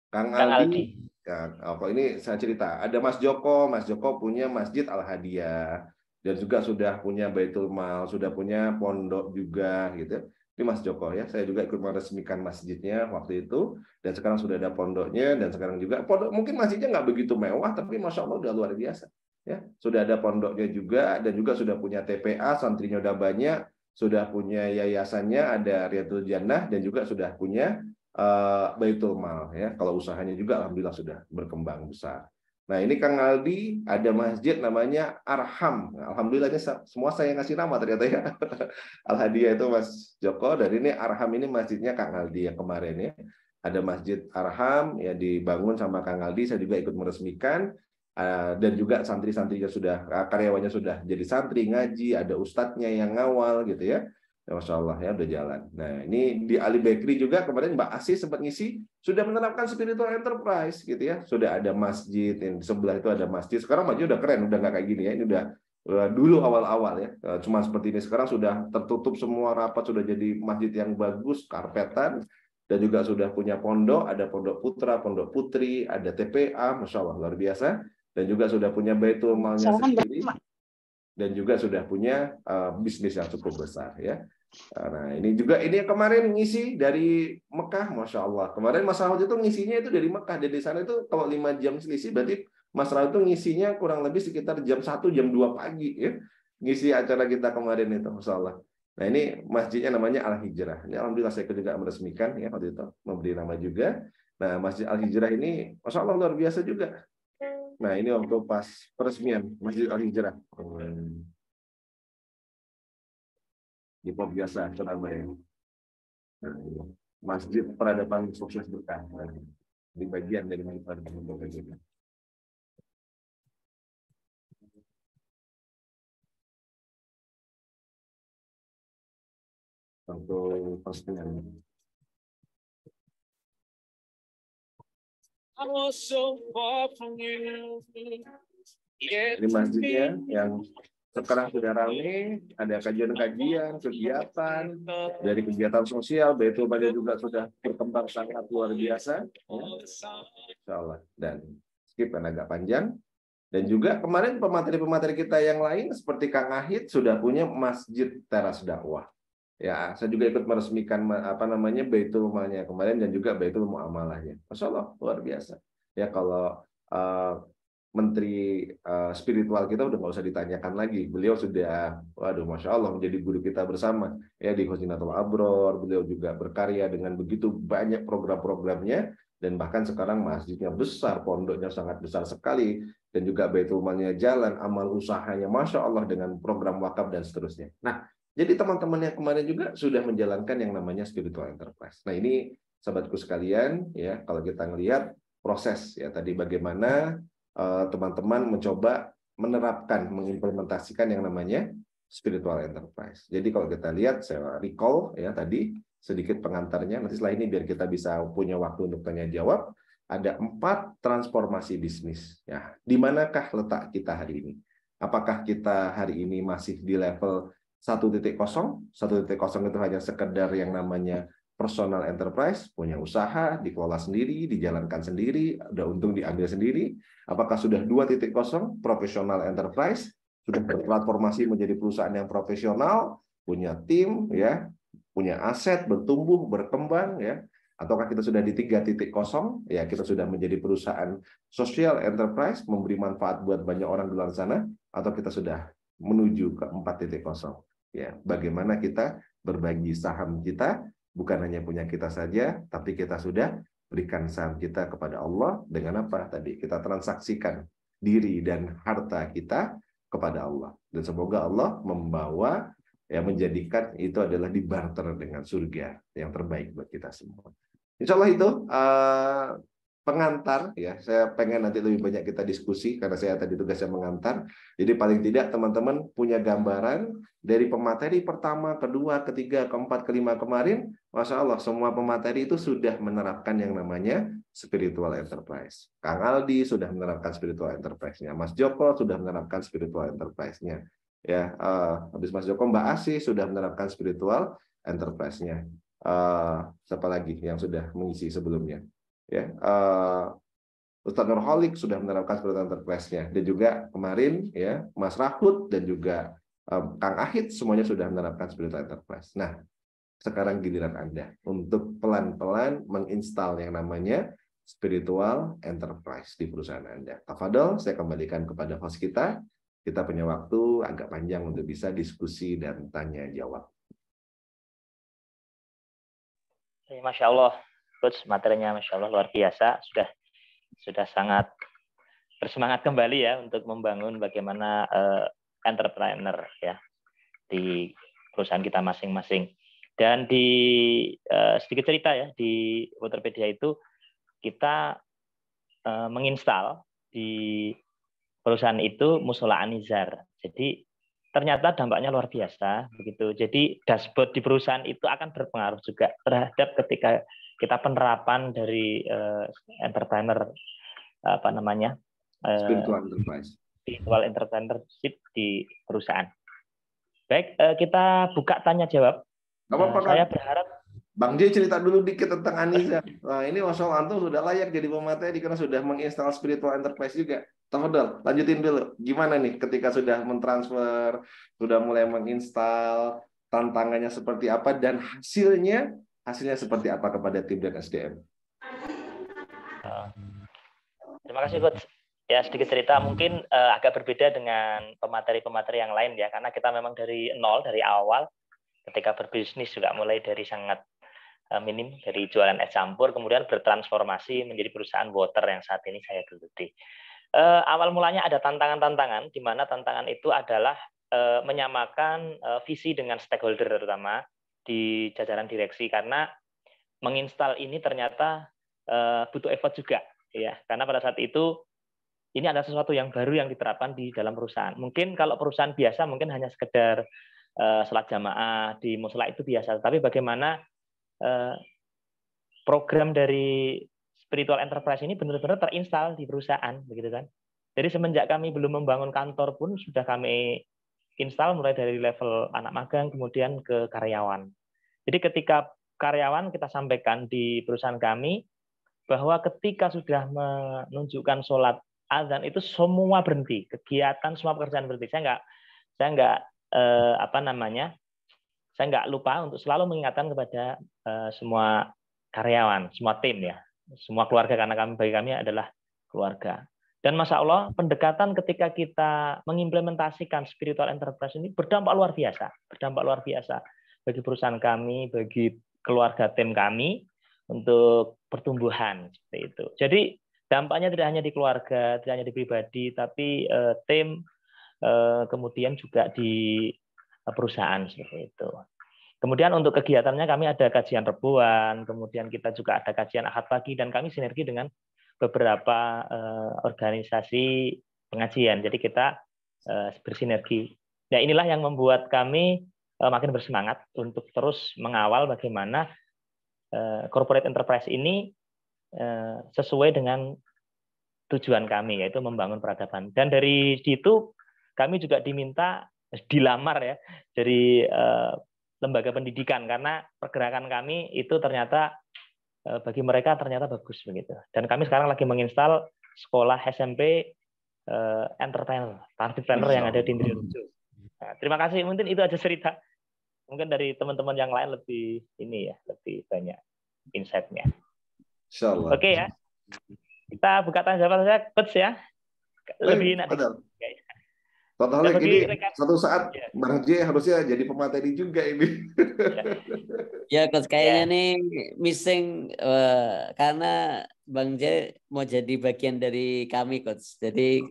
Kang Aldi. Ya, kalau ini saya cerita. Ada Mas Joko punya Masjid Al-Hadiyah dan juga sudah punya Baitul Mal, sudah punya pondok juga gitu. Ini Mas Joko ya. Saya juga ikut meresmikan masjidnya waktu itu dan sekarang sudah ada pondoknya dan sekarang juga pondok mungkin masjidnya nggak begitu mewah tapi Masya Allah udah luar biasa. Ya, sudah ada pondoknya juga dan juga sudah punya TPA, santrinya udah banyak, sudah punya yayasannya, ada Riyadul Jannah dan juga sudah punya Baitul Mal ya. Kalau usahanya juga alhamdulillah sudah berkembang besar. Nah, ini Kang Aldi ada masjid namanya Arham. Nah, alhamdulillahnya semua saya ngasih nama ternyata ya. Al-Hadiyah itu Mas Joko dan ini Arham ini masjidnya Kang Aldi yang kemarin ya. Ada Masjid Arham ya dibangun sama Kang Aldi, saya juga ikut meresmikan. Dan juga santri-santrinya sudah, karyawannya sudah jadi santri ngaji, ada ustadznya yang ngawal gitu ya. Masya Allah ya udah jalan. Nah, ini di Ali Bakery juga kemarin Mbak Asih sempat ngisi, sudah menerapkan Spiritual Enterprise gitu ya. Sudah ada masjid, yang di sebelah itu ada masjid. Sekarang masjid udah keren, udah nggak kayak gini ya. Ini udah dulu awal-awal ya. Cuma seperti ini, sekarang sudah tertutup semua rapat, sudah jadi masjid yang bagus, karpetan. Dan juga sudah punya pondok, ada pondok putra, pondok putri, ada TPA, Masya Allah luar biasa. Dan juga sudah punya Baitul Malnya sendiri dan juga sudah punya bisnis yang cukup besar ya. Nah, ini juga ini yang kemarin ngisi dari Mekah, Masya Allah. Kemarin Mas Rahul itu ngisinya itu dari Mekah, dari sana itu kalau 5 jam selisih berarti Mas Rahul itu ngisinya kurang lebih sekitar jam 1 jam 2 pagi ya. Ngisi acara kita kemarin itu, Masya Allah. Nah, ini masjidnya namanya Al-Hijrah. Ini alhamdulillah saya juga meresmikan ya waktu itu, memberi nama juga. Nah, Masjid Al-Hijrah ini Masya Allah luar biasa juga. Nah, ini waktu pas peresmian Masjid Al-Hijrah di Pop Biasa Surabaya. Nah, Masjid Peradaban Sukses Berkah di bagian dari Peradaban. Untuk peresmian. Ini masjidnya yang sekarang sudah ramai, ada kajian-kajian, kegiatan dari kegiatan sosial, Baitul Mal juga sudah berkembang sangat luar biasa. Insya Allah. Dan skip kan agak panjang. Dan juga kemarin pemateri-pemateri kita yang lain seperti Kang Ahid sudah punya Masjid Teras Dakwah. Ya, saya juga ikut meresmikan Baitul Malnya kemarin dan juga Baitul Muamalahnya. Masya Allah, luar biasa. Ya, kalau Menteri spiritual kita udah nggak usah ditanyakan lagi. Beliau sudah, waduh, Masya Allah, menjadi guru kita bersama. Ya, di Khazinatul Abror, beliau juga berkarya dengan begitu banyak program-programnya. Dan bahkan sekarang masjidnya besar, pondoknya sangat besar sekali. Dan juga Baitul Malnya jalan, amal usahanya Masya Allah dengan program wakaf dan seterusnya. Nah, jadi teman-teman yang kemarin juga sudah menjalankan yang namanya Spiritual Enterprise. Nah, ini sahabatku sekalian, ya kalau kita ngelihat proses ya tadi bagaimana teman-teman mencoba menerapkan, mengimplementasikan yang namanya Spiritual Enterprise. Jadi kalau kita lihat, saya recall ya tadi sedikit pengantarnya. Nanti setelah ini biar kita bisa punya waktu untuk tanya jawab. Ada 4 transformasi bisnis. Ya, di manakah letak kita hari ini? Apakah kita hari ini masih di level 1.0? 1.0 itu hanya sekedar yang namanya personal enterprise, punya usaha, dikelola sendiri, dijalankan sendiri, ada untung diambil sendiri. Apakah sudah 2.0 professional enterprise, sudah bertransformasi menjadi perusahaan yang profesional, punya tim, ya, punya aset, bertumbuh, berkembang, ya, ataukah kita sudah di 3.0, ya kita sudah menjadi perusahaan social enterprise, memberi manfaat buat banyak orang di luar sana, atau kita sudah menuju ke 4.0, ya, bagaimana kita berbagi saham kita, bukan hanya punya kita saja, tapi kita sudah berikan saham kita kepada Allah dengan apa tadi? Kita transaksikan diri dan harta kita kepada Allah, dan semoga Allah membawa, ya, menjadikan itu adalah dibarter dengan surga yang terbaik buat kita semua. Insya Allah itu pengantar, ya. Saya pengen nanti lebih banyak kita diskusi karena saya tadi tugasnya mengantar. Jadi paling tidak teman-teman punya gambaran dari pemateri pertama, kedua, ketiga, keempat, kelima kemarin. Masya Allah, semua pemateri itu sudah menerapkan yang namanya spiritual enterprise. Kang Aldi sudah menerapkan spiritual enterprise-nya. Mas Joko sudah menerapkan spiritual enterprise-nya. Ya, habis Mas Joko, Mbak Asih sudah menerapkan spiritual enterprise-nya. Siapa lagi yang sudah mengisi sebelumnya? Ya, Ustadz Nurholik sudah menerapkan spiritual enterprise-nya, dan juga kemarin, ya, Mas Rahut dan juga Kang Ahid semuanya sudah menerapkan spiritual enterprise. Nah, sekarang giliran Anda untuk pelan-pelan menginstal yang namanya spiritual enterprise di perusahaan Anda. Tafadhol, saya kembalikan kepada host kita. Kita punya waktu agak panjang untuk bisa diskusi dan tanya jawab. Masya Allah, Coach, materinya Masya Allah luar biasa. Sudah sangat bersemangat kembali ya untuk membangun bagaimana entrepreneur, ya, di perusahaan kita masing-masing. Dan di sedikit cerita, ya, di Waterpedia itu kita menginstal di perusahaan itu musola Anizar. Jadi ternyata dampaknya luar biasa begitu. Jadi dashboard di perusahaan itu akan berpengaruh juga terhadap ketika kita penerapan dari entrepreneur, apa namanya, spiritual entrepreneurship di perusahaan. Baik, kita buka tanya jawab. Saya berharap Bang J cerita dulu dikit tentang Anizar. Nah, ini Masya Allah, antum sudah layak jadi pemateri karena sudah menginstal spiritual enterprise juga. Tafadhol, lanjutin dulu. Gimana nih ketika sudah mentransfer, sudah mulai menginstal, tantangannya seperti apa, dan hasilnya seperti apa kepada tim dan SDM? Terima kasih, Coach. Ya, sedikit cerita mungkin agak berbeda dengan pemateri-pemateri yang lain, ya, karena kita memang dari nol, dari awal. Ketika berbisnis juga mulai dari sangat minim, dari jualan es campur, kemudian bertransformasi menjadi perusahaan water yang saat ini saya geluti. Awal mulanya ada tantangan-tantangan, di mana tantangan itu adalah menyamakan visi dengan stakeholder, terutama di jajaran direksi, karena menginstal ini ternyata butuh effort juga, ya, karena pada saat itu ini adalah sesuatu yang baru yang diterapkan di dalam perusahaan. Mungkin kalau perusahaan biasa mungkin hanya sekedar salat jamaah di musala itu biasa, tapi bagaimana program dari spiritual enterprise ini benar-benar terinstal di perusahaan, begitu kan? Jadi semenjak kami belum membangun kantor pun sudah kami install mulai dari level anak magang kemudian ke karyawan. Jadi ketika karyawan kita sampaikan di perusahaan kami bahwa ketika sudah menunjukkan sholat azan itu semua berhenti, kegiatan semua pekerjaan berhenti. Saya nggak saya nggak lupa untuk selalu mengingatkan kepada semua karyawan, semua tim, ya, semua keluarga, karena bagi kami adalah keluarga. Dan Masya Allah, pendekatan ketika kita mengimplementasikan spiritual enterprise ini berdampak luar biasa bagi perusahaan kami, bagi keluarga tim kami untuk pertumbuhan seperti itu. Jadi dampaknya tidak hanya di keluarga, tidak hanya di pribadi, tapi tim, kemudian juga di perusahaan seperti itu. Kemudian untuk kegiatannya kami ada kajian rebuan, kemudian kita juga ada kajian ahad pagi, dan kami sinergi dengan beberapa organisasi pengajian. Jadi kita bersinergi. Nah, inilah yang membuat kami makin bersemangat untuk terus mengawal bagaimana corporate enterprise ini sesuai dengan tujuan kami, yaitu membangun peradaban. Dan dari situ kami juga dilamar, ya, dari lembaga pendidikan, karena pergerakan kami itu ternyata bagi mereka ternyata bagus begitu. Dan kami sekarang lagi menginstal sekolah SMP entrepreneur yang ada di Indriyorejo. Nah, terima kasih, mungkin itu aja cerita mungkin dari teman-teman yang lain lebih ini ya, lebih banyak insight-nya. Insyaallah. Oke ya. Kita buka tanya jawab saja, Coach ya. Lebih enak. Totalnya ini rekan, suatu saat ya. Bang J harusnya jadi pemateri juga ini. Ya Coach, kayaknya nih missing karena Bang J mau jadi bagian dari kami Coach. Jadi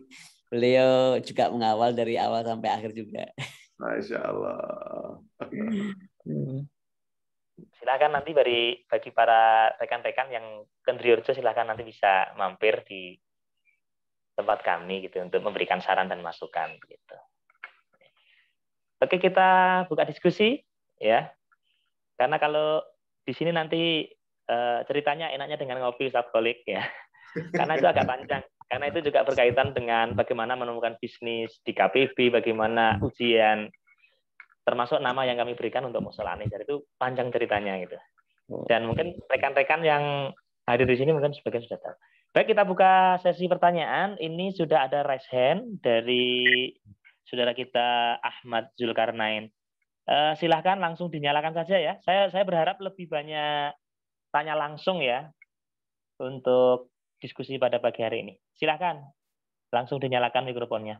beliau juga mengawal dari awal sampai akhir juga. Masya Allah. Silakan nanti bagi para rekan-rekan yang ke Triorjo, silakan nanti bisa mampir di tempat kami gitu untuk memberikan saran dan masukan gitu. Oke, kita buka diskusi ya. Karena kalau di sini nanti ceritanya enaknya dengan ngopi Ustaz Kholik ya. Karena itu agak panjang. Karena itu juga berkaitan dengan bagaimana menemukan bisnis di KPB, bagaimana ujian, termasuk nama yang kami berikan untuk Musola Anis. Jadi itu panjang ceritanya gitu. Dan mungkin rekan-rekan yang hadir di sini mungkin sebagian sudah tahu. Baik, kita buka sesi pertanyaan. Ini sudah ada raise hand dari saudara kita Ahmad Zulkarnain. Silahkan langsung dinyalakan saja ya. Saya berharap lebih banyak tanya langsung ya untuk diskusi pada pagi hari ini. Silahkan langsung dinyalakan mikrofonnya.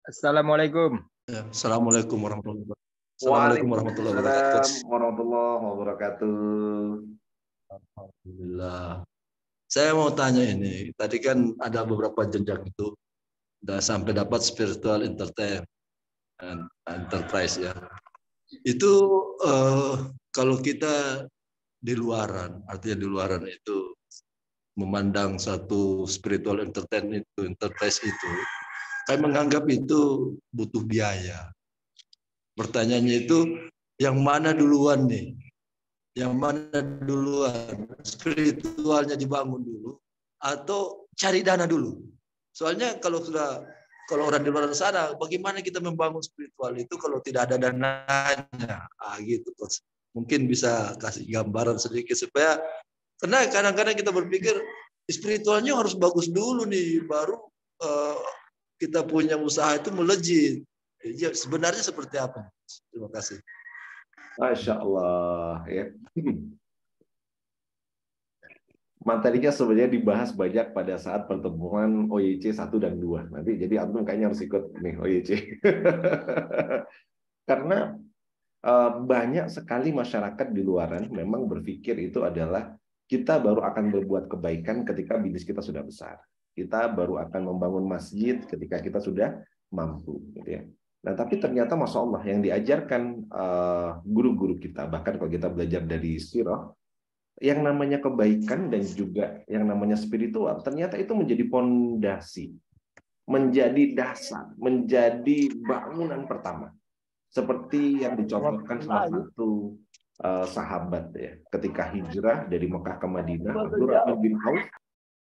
Assalamualaikum. Assalamualaikum warahmatullahi wabarakatuh. Assalamualaikum warahmatullahi wabarakatuh. Alhamdulillah. Saya mau tanya ini, tadi kan ada beberapa jenjang itu, udah sampai dapat spiritual enterprise ya. Itu kalau kita di luaran, artinya di luaran itu memandang satu spiritual enterprise itu, saya menganggap itu butuh biaya. Pertanyaannya itu, yang mana duluan nih? Yang mana duluan? Spiritualnya dibangun dulu atau cari dana dulu? Soalnya kalau orang di luar sana, bagaimana kita membangun spiritual itu kalau tidak ada dananya? Gitu. Mungkin bisa kasih gambaran sedikit supaya, karena kadang-kadang kita berpikir spiritualnya harus bagus dulu nih, baru kita punya usaha itu melejit. Ya, sebenarnya seperti apa? Terima kasih. Masya Allah ya. Materinya sebenarnya dibahas banyak pada saat pertemuan OYC 1 dan 2. Nanti jadi antum kayaknya harus ikut nih OYC. Karena banyak sekali masyarakat di luaran memang berpikir itu adalah kita baru akan berbuat kebaikan ketika bisnis kita sudah besar. Kita baru akan membangun masjid ketika kita sudah mampu, gitu ya. Nah, tapi ternyata Masya Allah yang diajarkan guru-guru kita, bahkan kalau kita belajar dari sirah, yang namanya kebaikan dan juga yang namanya spiritual, ternyata itu menjadi pondasi, menjadi dasar, menjadi bangunan pertama. Seperti yang dicontohkan salah satu sahabat ya, ketika hijrah dari Mekah ke Madinah, Abdurrahman bin Auf.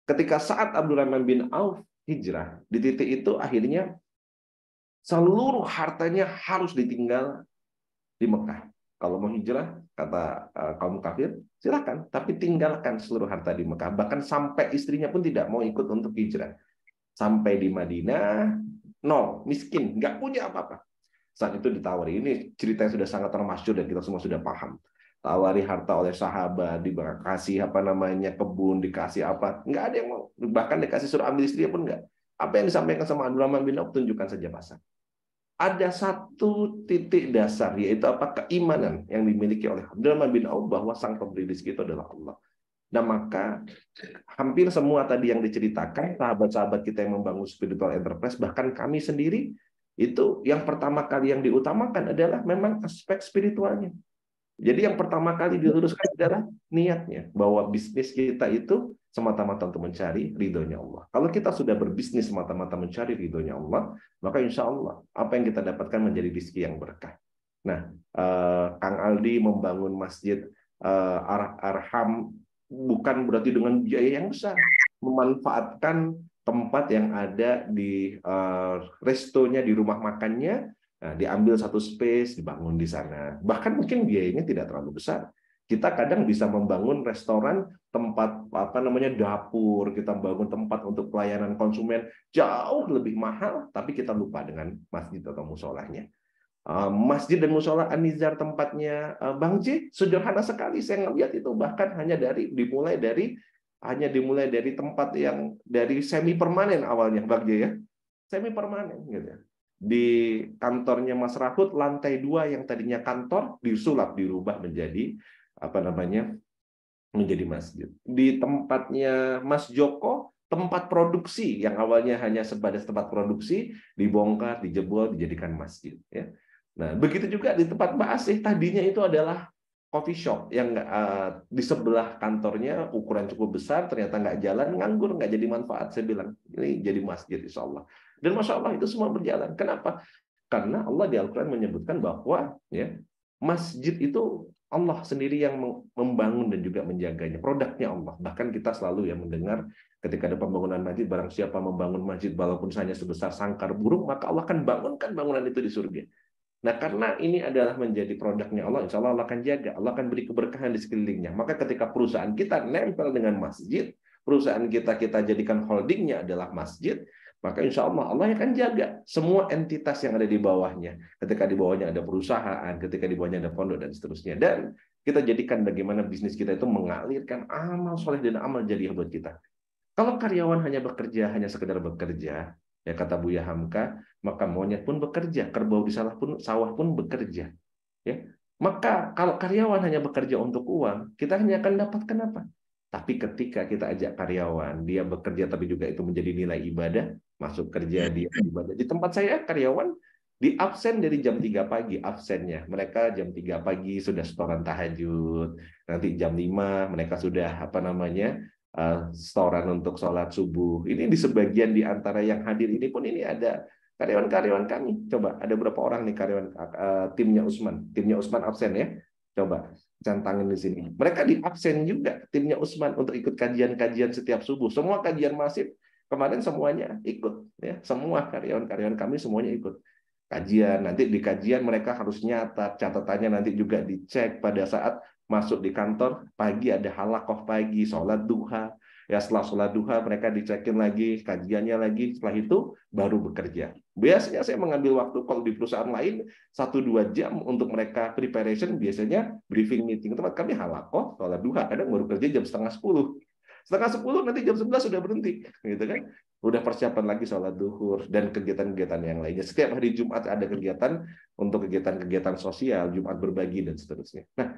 Ketika saat Abdurrahman bin Auf hijrah, di titik itu akhirnya seluruh hartanya harus ditinggal di Mekah. Kalau mau hijrah, kata kaum kafir, silakan, tapi tinggalkan seluruh harta di Mekah. Bahkan sampai istrinya pun tidak mau ikut untuk hijrah. Sampai di Madinah, nol, miskin, nggak punya apa-apa. Saat itu ditawari, ini cerita yang sudah sangat termasyhur dan kita semua sudah paham. Tawari harta oleh sahabat, dikasih kebun, dikasih apa, nggak ada yang mau. Bahkan dikasih suruh ambil istrinya pun nggak. Apa yang disampaikan sama Abdurrahman bin Auf, tunjukkan saja pasang. Ada satu titik dasar, yaitu apa? Keimanan yang dimiliki oleh Abdurrahman bin Auf bahwa sang pemberi rezeki itu adalah Allah. Nah, maka hampir semua tadi yang diceritakan, sahabat-sahabat kita yang membangun spiritual enterprise, bahkan kami sendiri, itu yang pertama kali yang diutamakan adalah memang aspek spiritualnya. Jadi yang pertama kali diluruskan adalah niatnya, bahwa bisnis kita itu semata-mata untuk mencari ridhonya Allah. Kalau kita sudah berbisnis semata-mata mencari ridhonya Allah, maka insya Allah apa yang kita dapatkan menjadi rezeki yang berkah. Nah, Kang Aldi membangun masjid Arham bukan berarti dengan biaya yang besar, memanfaatkan tempat yang ada di restonya, di rumah makannya. Nah, diambil satu space, dibangun di sana. Bahkan mungkin biayanya tidak terlalu besar. Kita kadang bisa membangun restoran, tempat dapur, kita bangun tempat untuk pelayanan konsumen jauh lebih mahal, tapi kita lupa dengan masjid atau musolahnya. Masjid dan musola An-Nizar tempatnya Bang J, sederhana sekali saya ngelihat itu, bahkan hanya dimulai dari tempat yang dari semi permanen awalnya Bang J ya, semi permanen gitu. Di kantornya Mas Rahut lantai 2 yang tadinya kantor disulap, dirubah menjadi menjadi masjid. Di tempatnya Mas Joko, tempat produksi yang awalnya hanya sebatas tempat produksi dibongkar, dijebol, dijadikan masjid. Ya. Nah, begitu juga di tempat Mbak Asih, tadinya itu adalah coffee shop yang di sebelah kantornya ukuran cukup besar, ternyata nggak jalan, nganggur, nggak jadi manfaat. Saya bilang ini jadi masjid, insya Allah. Dan masya Allah itu semua berjalan. Kenapa? Karena Allah di Al-Quran menyebutkan bahwa ya masjid itu Allah sendiri yang membangun dan juga menjaganya. Produknya Allah. Bahkan kita selalu mendengar ketika ada pembangunan masjid, barang siapa membangun masjid walaupun hanya sebesar sangkar burung, maka Allah akan bangunkan bangunan itu di surga. Nah, karena ini adalah menjadi produknya Allah, insya Allah akan jaga, Allah akan beri keberkahan di sekelilingnya. Maka ketika perusahaan kita nempel dengan masjid, perusahaan kita jadikan holdingnya adalah masjid, maka insya Allah Allah akan jaga semua entitas yang ada di bawahnya. Ketika di bawahnya ada perusahaan, ketika di bawahnya ada pondok dan seterusnya. Dan kita jadikan bagaimana bisnis kita itu mengalirkan amal soleh dan amal jariah buat kita. Kalau karyawan hanya bekerja, hanya sekedar bekerja, ya kata Buya Hamka, maka monyet pun bekerja, kerbau di sawah pun bekerja. Ya, maka kalau karyawan hanya bekerja untuk uang, kita hanya akan dapatkan apa? Tapi ketika kita ajak karyawan, dia bekerja tapi juga itu menjadi nilai ibadah, masuk kerja di ibadah. Di tempat saya karyawan di absen dari jam 3 pagi absennya. Mereka jam 3 pagi sudah setoran tahajud. Nanti jam 5 mereka sudah setoran untuk sholat subuh. Ini di sebagian di antara yang hadir ini pun ini ada karyawan-karyawan kami. Coba ada berapa orang nih karyawan timnya Usman. Timnya Usman absen ya. Coba cantangin di sini. Mereka di absen juga timnya Usman untuk ikut kajian-kajian setiap subuh. Semua kajian masif kemarin semuanya ikut ya. Semua karyawan-karyawan kami semuanya ikut kajian. Nanti di kajian mereka harus nyatat, catatannya nanti juga dicek pada saat masuk di kantor. Pagi ada halakoh pagi, sholat duha. Ya setelah sholat duha mereka dicekin lagi, kajiannya lagi, setelah itu baru bekerja. Biasanya saya mengambil waktu kalau di perusahaan lain 1-2 jam untuk mereka preparation, biasanya briefing meeting. Tempat kami halakoh, sholat duha, kadang baru kerja jam 9:30. 9:30 nanti jam 11 sudah berhenti, gitu kan? Udah persiapan lagi sholat duhur dan kegiatan-kegiatan yang lainnya. Setiap hari Jumat ada kegiatan untuk kegiatan-kegiatan sosial, Jumat berbagi dan seterusnya. Nah,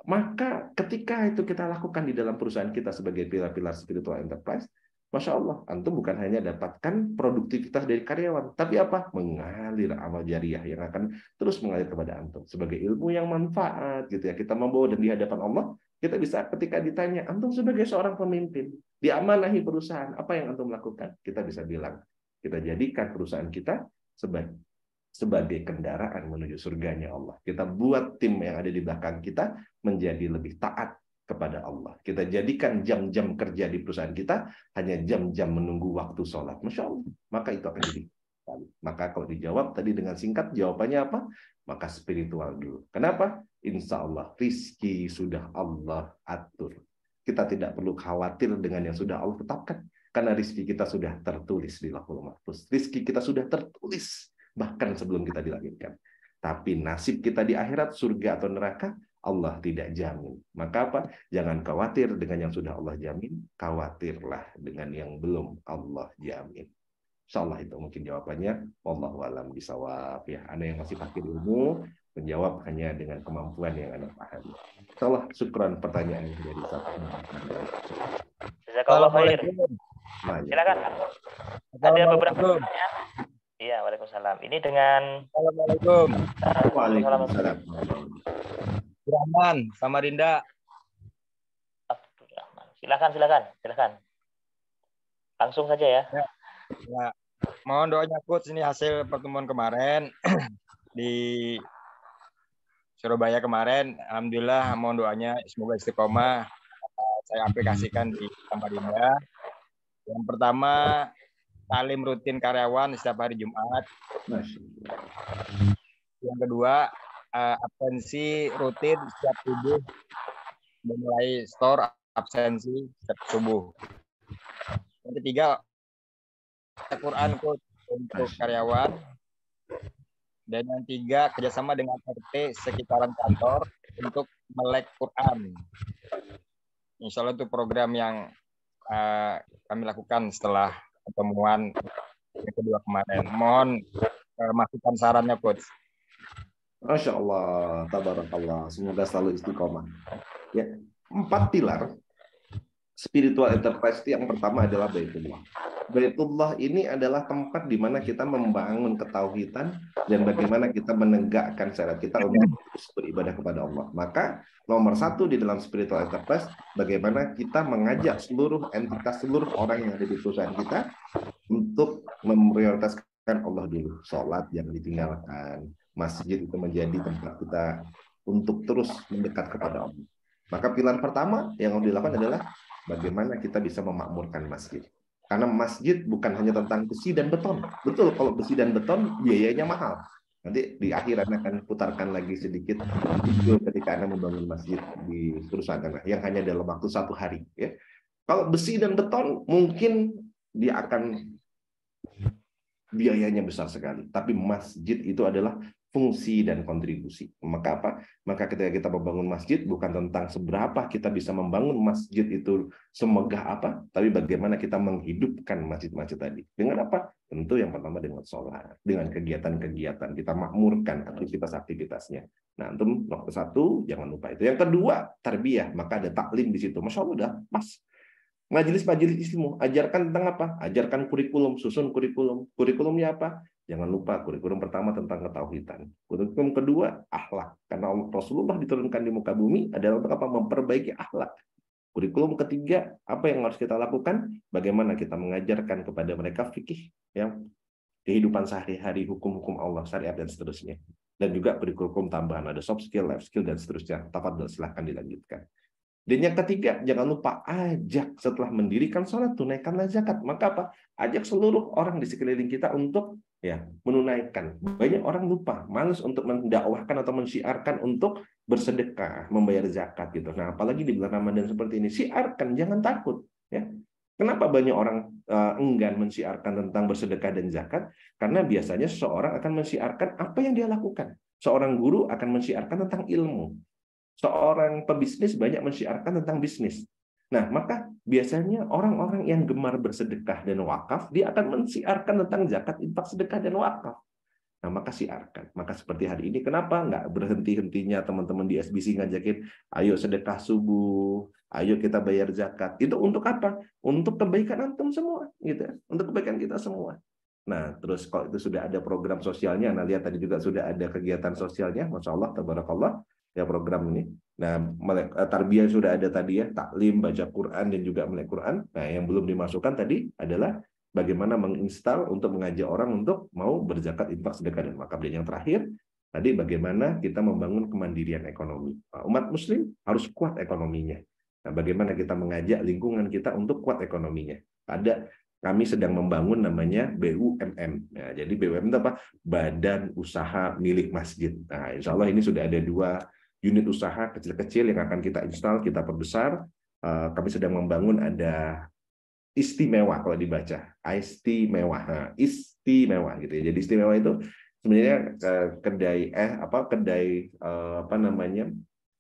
maka ketika itu kita lakukan di dalam perusahaan kita sebagai pilar-pilar spiritual enterprise, Masya Allah, antum bukan hanya dapatkan produktivitas dari karyawan, tapi apa? Mengalir amal jariah yang akan terus mengalir kepada antum. Sebagai ilmu yang manfaat, gitu ya. Kita membawa dan di hadapan Allah, kita bisa ketika ditanya, antum sebagai seorang pemimpin, diamanahi perusahaan, apa yang antum lakukan? Kita bisa bilang, kita jadikan perusahaan kita sebagai kendaraan menuju surganya Allah. Kita buat tim yang ada di belakang kita menjadi lebih taat kepada Allah. Kita jadikan jam-jam kerja di perusahaan kita hanya jam-jam menunggu waktu sholat. Masya Allah. Maka itu akan jadi. Maka kalau dijawab tadi dengan singkat, jawabannya apa? Maka spiritual dulu. Kenapa? Insya Allah rizki sudah Allah atur. Kita tidak perlu khawatir dengan yang sudah Allah tetapkan. Karena rizki kita sudah tertulis di Lauhul Mahfuz. Rizki kita sudah tertulis bahkan sebelum kita dilahirkan. Tapi nasib kita di akhirat, surga atau neraka, Allah tidak jamin. Maka apa? Jangan khawatir dengan yang sudah Allah jamin, khawatirlah dengan yang belum Allah jamin. Insyaallah itu mungkin jawabannya. Wallahu a'lam bishawab. Ya, Anda yang masih pakai ilmu, menjawab hanya dengan kemampuan yang Anda pahami. Insyaallah, syukran pertanyaannya dari Ustaz. Jazakallahu khair. Silakan. Ada beberapa pertanyaan. Iya, waalaikumsalam. Ini dengan Assalamualaikum. Waalaikumsalam. Abdurrahman, Samarinda. Abdurrahman. Silakan. Langsung saja ya. Ya. Mohon doanya coach, ini hasil pertemuan kemarin di Surabaya kemarin. Alhamdulillah, mohon doanya semoga istiqomah. Saya aplikasikan di Samarinda. Yang pertama, talim rutin karyawan setiap hari Jumat. Yang kedua, absensi rutin setiap subuh, mulai store absensi setiap subuh. Yang ketiga, Al-Quran untuk karyawan Dan yang 3, kerjasama dengan RT sekitaran kantor untuk melek Quran. Insya Allah itu program yang kami lakukan setelah pertemuan yang kedua kemarin. Mohon masukan sarannya, Coach. Masya Allah, tabarakallah. Semoga selalu istiqomah. Ya, 4 pilar spiritual enterprise yang pertama adalah Baitullah. Baitullah ini adalah tempat di mana kita membangun ketauhidan dan bagaimana kita menegakkan syariat kita untuk beribadah kepada Allah. Maka nomor 1 di dalam spiritual enterprise, bagaimana kita mengajak seluruh entitas, seluruh orang yang ada di perusahaan kita untuk memprioritaskan Allah dulu. Sholat yang ditinggalkan, masjid itu menjadi tempat kita untuk terus mendekat kepada Allah. Maka pilar pertama yang harus dilakukan adalah bagaimana kita bisa memakmurkan masjid. Karena masjid bukan hanya tentang besi dan beton. Betul, kalau besi dan beton biayanya mahal. Nanti di akhir Anda akan putarkan lagi sedikit video ketika Anda membangun masjid di perusahaan Anda yang hanya dalam waktu 1 hari. Ya. Kalau besi dan beton mungkin dia akan biayanya besar sekali. Tapi masjid itu adalah fungsi dan kontribusi. Maka apa? Maka ketika kita membangun masjid bukan tentang seberapa kita bisa membangun masjid itu semegah apa, tapi bagaimana kita menghidupkan masjid-masjid tadi. Dengan apa? Tentu yang pertama dengan sholat, dengan kegiatan-kegiatan, kita makmurkan aktivitas-aktivitasnya. Nah, untuk nomor 1 jangan lupa itu. Yang kedua, tarbiyah, maka ada taklim di situ. Masya Allah udah pas. Majelis-majelis ilmu, ajarkan tentang apa? Ajarkan kurikulum, susun kurikulum. Kurikulumnya apa? Jangan lupa, kurikulum pertama tentang ketauhidan. Kurikulum kedua, akhlak. Karena Rasulullah diturunkan di muka bumi adalah untuk apa? Memperbaiki akhlak. Kurikulum ketiga, apa yang harus kita lakukan? Bagaimana kita mengajarkan kepada mereka fikih, yang kehidupan sehari-hari, hukum-hukum Allah, syariat, dan seterusnya. Dan juga kurikulum tambahan, ada soft skill, life skill, dan seterusnya. Tafadhol, silahkan dilanjutkan. Dan yang ketiga, jangan lupa ajak setelah mendirikan sholat, tunaikanlah zakat. Maka apa? Ajak seluruh orang di sekeliling kita untuk menunaikan. Banyak orang lupa, malas untuk mendakwahkan atau mensyiarkan untuk bersedekah, membayar zakat gitu. Nah, apalagi di bulan Ramadan seperti ini, syiarkan, jangan takut. Ya. Kenapa banyak orang enggan mensyiarkan tentang bersedekah dan zakat? Karena biasanya seseorang akan mensyiarkan apa yang dia lakukan. Seorang guru akan mensyiarkan tentang ilmu. Seorang pebisnis banyak mensyiarkan tentang bisnis. Nah, maka biasanya orang-orang yang gemar bersedekah dan wakaf, dia akan mensyiarkan tentang zakat, infak, sedekah, dan wakaf. Nah, maka siarkan. Maka seperti hari ini, kenapa nggak berhenti-hentinya teman-teman di SBC ngajakin, ayo sedekah subuh, ayo kita bayar zakat. Itu untuk apa? Untuk kebaikan antum semua. Gitu. Untuk kebaikan kita semua. Nah, terus kalau itu sudah ada program sosialnya, nah lihat tadi juga sudah ada kegiatan sosialnya, Masya Allah, tabarakallah, ya program ini. Nah, tarbiyah sudah ada tadi ya, taklim, baca Quran, dan juga melek Quran. Nah, yang belum dimasukkan tadi adalah bagaimana menginstal untuk mengajak orang untuk mau berzakat, infak, sedekah, dan wakaf. Dan yang terakhir, tadi bagaimana kita membangun kemandirian ekonomi. Nah, umat muslim harus kuat ekonominya. Nah, bagaimana kita mengajak lingkungan kita untuk kuat ekonominya. Kami sedang membangun namanya BUMM. Nah, jadi BUMM itu apa? Badan Usaha Milik Masjid. Nah, insya Allah ini sudah ada 2 unit usaha kecil-kecil yang akan kita install, kita perbesar. Kami sedang membangun ada istimewa kalau dibaca, istimewa gitu ya. Jadi istimewa itu sebenarnya kedai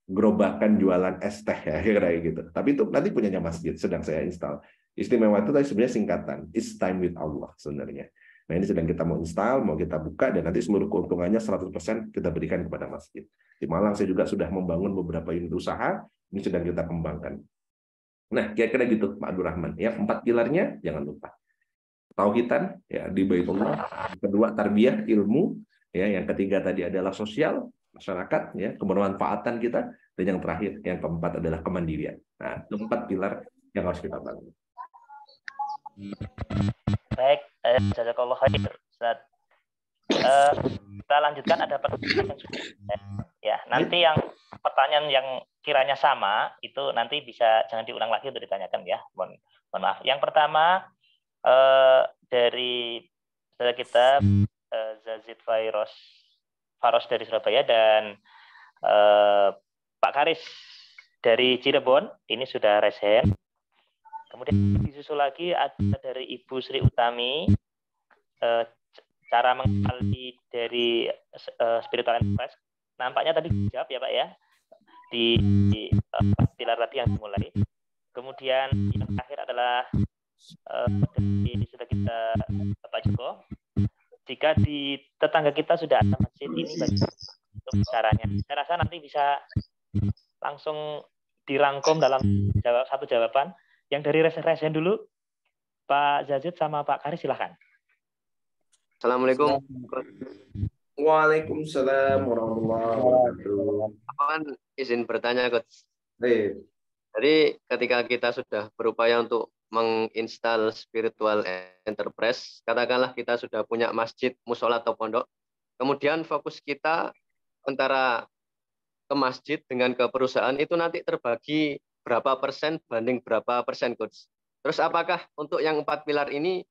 gerobakan jualan es teh ya kayak gitu. Tapi itu nanti punyanya masjid, sedang saya install. Istimewa itu tadi sebenarnya singkatan, It's Time with Allah sebenarnya. Nah, ini sedang kita mau install, mau kita buka, dan nanti seluruh keuntungannya 100% kita berikan kepada masjid. Di Malang saya juga sudah membangun beberapa unit usaha, ini sedang kita kembangkan. Nah, kira-kira gitu Pak Abdurrahman. Ya, 4 pilarnya jangan lupa. Tauhidan ya di Baitullah, kedua tarbiyah ilmu, ya, yang ketiga tadi adalah sosial masyarakat, ya, kebermanfaatan kita, dan yang terakhir, yang keempat adalah kemandirian. Nah, 4 pilar yang harus kita bangun. Baik, jazakallah khair, Ustaz. Kita lanjutkan, ada pertanyaan ya. Nanti yang pertanyaan yang kiranya sama itu nanti bisa jangan diulang lagi untuk ditanyakan ya. Mohon maaf. Yang pertama dari saudara kita Zazid Faros dari Surabaya dan Pak Karis dari Cirebon, ini sudah raise hand. Kemudian disusul lagi ada dari Ibu Sri Utami, cara mengenali dari spiritual enterprise, nampaknya tadi dijawab ya Pak ya, di pilar tadi yang dimulai. Kemudian yang terakhir adalah dari sudah kita Pak Joko, jika di tetangga kita sudah ada masjid, ini untuk caranya. Saya rasa nanti bisa langsung dirangkum dalam satu jawaban. Yang dari resen dulu, Pak Zazid sama Pak Kari, silahkan. Assalamualaikum. Waalaikumsalam warahmatullahi wabarakatuh. Apaan izin bertanya, Coach? Jadi ketika kita sudah berupaya untuk menginstal spiritual enterprise, katakanlah kita sudah punya masjid, musola atau pondok, kemudian fokus kita antara ke masjid dengan ke perusahaan itu nanti terbagi berapa persen banding berapa persen, Coach? Terus apakah untuk yang 4 pilar ini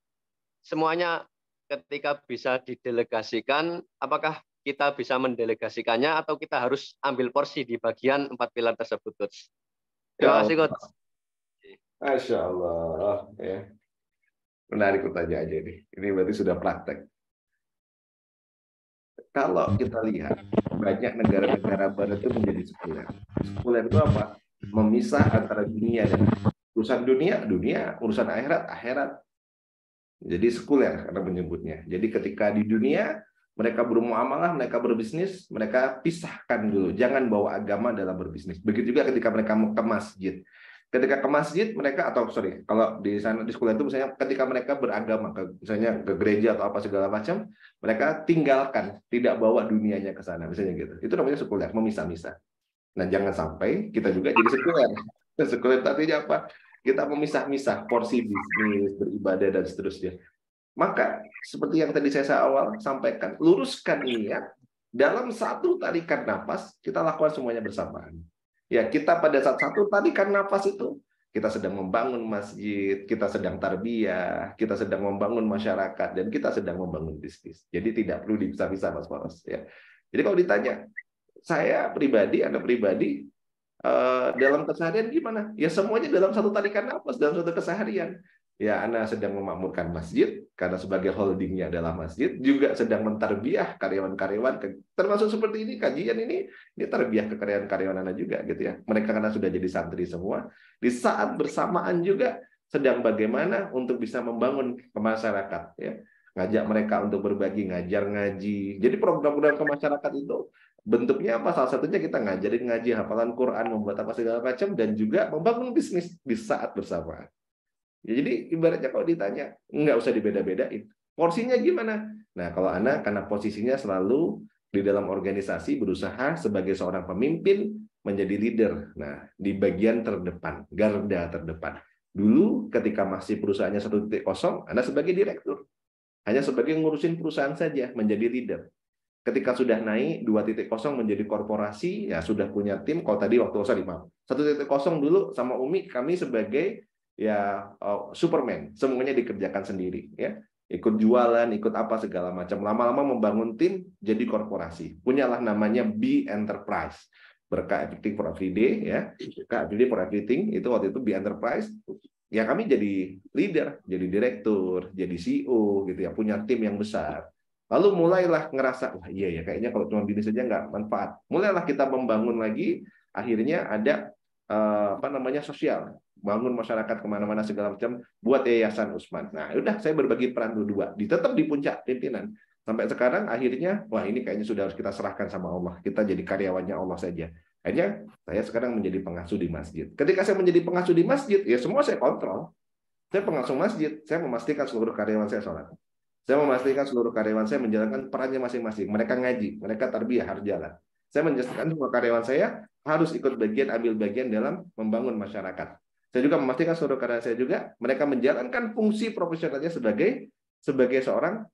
semuanya ketika bisa didelegasikan, apakah kita bisa mendelegasikannya atau kita harus ambil porsi di bagian 4 pilar tersebut, Coach? Terima kasih, Coach. Masya Allah. Ya. Menarik pertanyaan ini. Ini berarti sudah praktek. Kalau kita lihat, banyak negara-negara barat itu menjadi sekuler. Sekuler itu apa? Memisah antara dunia dan urusan dunia, urusan akhirat. Jadi sekuler karena menyebutnya. Jadi ketika di dunia mereka bermuamalah, mereka berbisnis, mereka pisahkan dulu. Jangan bawa agama dalam berbisnis. Begitu juga ketika mereka mau ke masjid. Ketika ke masjid mereka kalau di sana di sekuler itu misalnya ketika mereka beragama misalnya ke gereja atau apa segala macam, mereka tinggalkan, tidak bawa dunianya ke sana misalnya gitu. Itu namanya sekuler, memisah-misah. Nah, jangan sampai kita juga jadi sekuler. Sekuler artinya apa? Kita memisah-misah porsi bisnis, beribadah, dan seterusnya. Maka, seperti yang tadi saya awal sampaikan, luruskan niat, dalam satu tarikan nafas, kita lakukan semuanya bersamaan. Ya, kita pada saat satu tarikan nafas itu, kita sedang membangun masjid, kita sedang tarbiyah, kita sedang membangun masyarakat, dan kita sedang membangun bisnis. Jadi tidak perlu dipisah-pisah, Mas Faros. Ya. Jadi kalau ditanya, saya pribadi, Anda pribadi, dalam keseharian gimana? Ya semuanya dalam satu tarikan nafas, dalam satu keseharian. Ya, Anda sedang memakmurkan masjid, karena sebagai holdingnya adalah masjid, juga sedang mentarbiah karyawan-karyawan, termasuk seperti ini, kajian ini tarbiyah ke karyawan-karyawan Anda juga, gitu ya. Mereka karena sudah jadi santri semua, di saat bersamaan juga sedang bagaimana untuk bisa membangun ke masyarakat, ya. Ngajak mereka untuk berbagi, ngajar ngaji. Jadi program-program ke masyarakat itu bentuknya apa? Salah satunya kita ngajarin ngaji, hafalan Quran, membuat apa segala macam, dan juga membangun bisnis di saat bersamaan. Ya, jadi ibaratnya kalau ditanya, nggak usah dibeda-bedain. Porsinya gimana? Nah, kalau Anda karena posisinya selalu di dalam organisasi berusaha sebagai seorang pemimpin menjadi leader. Nah, di bagian terdepan, garda terdepan. Dulu ketika masih perusahaannya 1.0, Anda sebagai direktur. Hanya sebagai ngurusin perusahaan saja, menjadi leader. Ketika sudah naik 2.0 menjadi korporasi, ya sudah punya tim. Kalau tadi waktu 1.0 dulu sama Umi, kami sebagai Superman, semuanya dikerjakan sendiri, ya. Ikut jualan, ikut apa segala macam. Lama-lama membangun tim jadi korporasi. Punyalah namanya B Enterprise. Berkah Everything for Everyday, ya. Berkah Everyday for Everything itu waktu itu B Enterprise. Ya kami jadi leader, jadi direktur, jadi CEO, gitu ya, punya tim yang besar. Lalu mulailah ngerasa, wah iya ya, kayaknya kalau cuma bisnis saja nggak manfaat. Mulailah kita membangun lagi, akhirnya ada sosial, bangun masyarakat kemana-mana segala macam, buat Yayasan Usman. Nah, udah saya berbagi peran dua, tetap di puncak pimpinan. Sampai sekarang akhirnya, wah ini kayaknya sudah harus kita serahkan sama Allah. Kita jadi karyawannya Allah saja. Akhirnya saya sekarang menjadi pengasuh di masjid. Ketika saya menjadi pengasuh di masjid, ya semua saya kontrol. Saya pengasuh masjid, saya memastikan seluruh karyawan saya sholat. Saya memastikan seluruh karyawan saya menjalankan perannya masing-masing. Mereka ngaji, mereka tarbiyah harus jalan. Saya menjelaskan semua karyawan saya harus ikut ambil bagian dalam membangun masyarakat. Saya juga memastikan seluruh karyawan saya juga mereka menjalankan fungsi profesionalnya sebagai seorang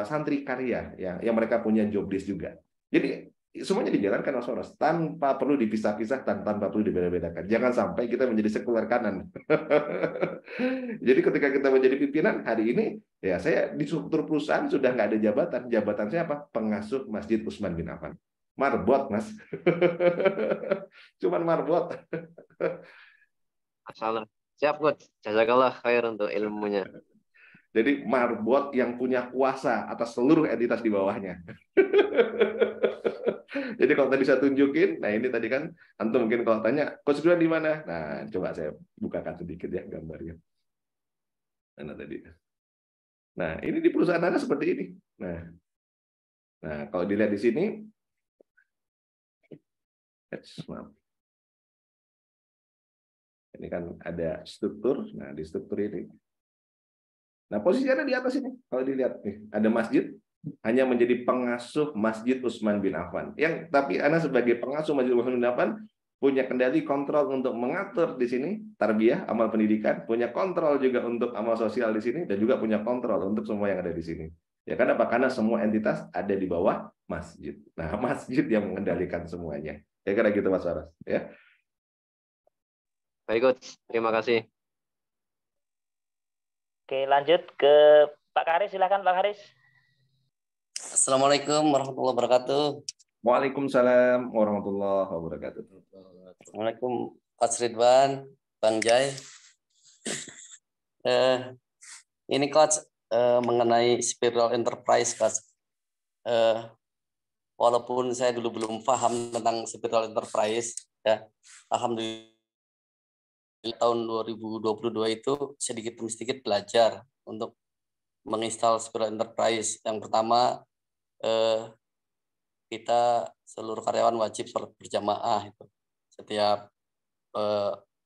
santri karya, ya, yang mereka punya job desk juga. Jadi semuanya dijalankan Mas Faros tanpa perlu dipisah-pisah, tanpa perlu dibeda-bedakan. Jangan sampai kita menjadi sekuler kanan. Jadi ketika kita menjadi pimpinan hari ini, ya saya di struktur perusahaan sudah nggak ada jabatan. Jabatan saya apa? Pengasuh Masjid Utsman bin Affan. Marbot, Mas. Cuman marbot. Salah. Siap, Coach. Jazakallah khair untuk ilmunya. Jadi marbot yang punya kuasa atas seluruh entitas di bawahnya. Jadi kalau tadi saya tunjukin, nah ini tadi kan antum mungkin kalau tanya Coach Ridwan di mana? Nah, coba saya bukakan sedikit ya gambarnya. Mana tadi? Nah, ini di perusahaan Anda seperti ini. Nah, kalau dilihat di sini, maaf. Ini kan ada struktur. Nah, di struktur ini. Nah, posisinya di atas ini. Kalau dilihat nih, ada masjid, hanya menjadi pengasuh Masjid Utsman bin Affan. Tapi Anda sebagai pengasuh Masjid Utsman bin Affan punya kendali kontrol untuk mengatur di sini tarbiyah, amal pendidikan, punya kontrol juga untuk amal sosial di sini, dan juga punya kontrol untuk semua yang ada di sini. Ya, kenapa? Karena semua entitas ada di bawah masjid. Nah, masjid yang mengendalikan semuanya. Ya, kira gitu Mas Waras. Ya. Baik, Coach. Terima kasih. Oke, lanjut ke Pak Karis. Silakan Pak Karis. Assalamualaikum warahmatullahi wabarakatuh. Waalaikumsalam warahmatullahi wabarakatuh. Assalamualaikum Coach Ridwan, Bang Jai. Ini Coach mengenai spiritual enterprise, Coach. Walaupun saya dulu belum paham tentang spiritual enterprise, ya, alhamdulillah tahun 2022 itu sedikit demi sedikit belajar untuk menginstal spiritual enterprise. Yang pertama, kita seluruh karyawan wajib sholat berjamaah itu setiap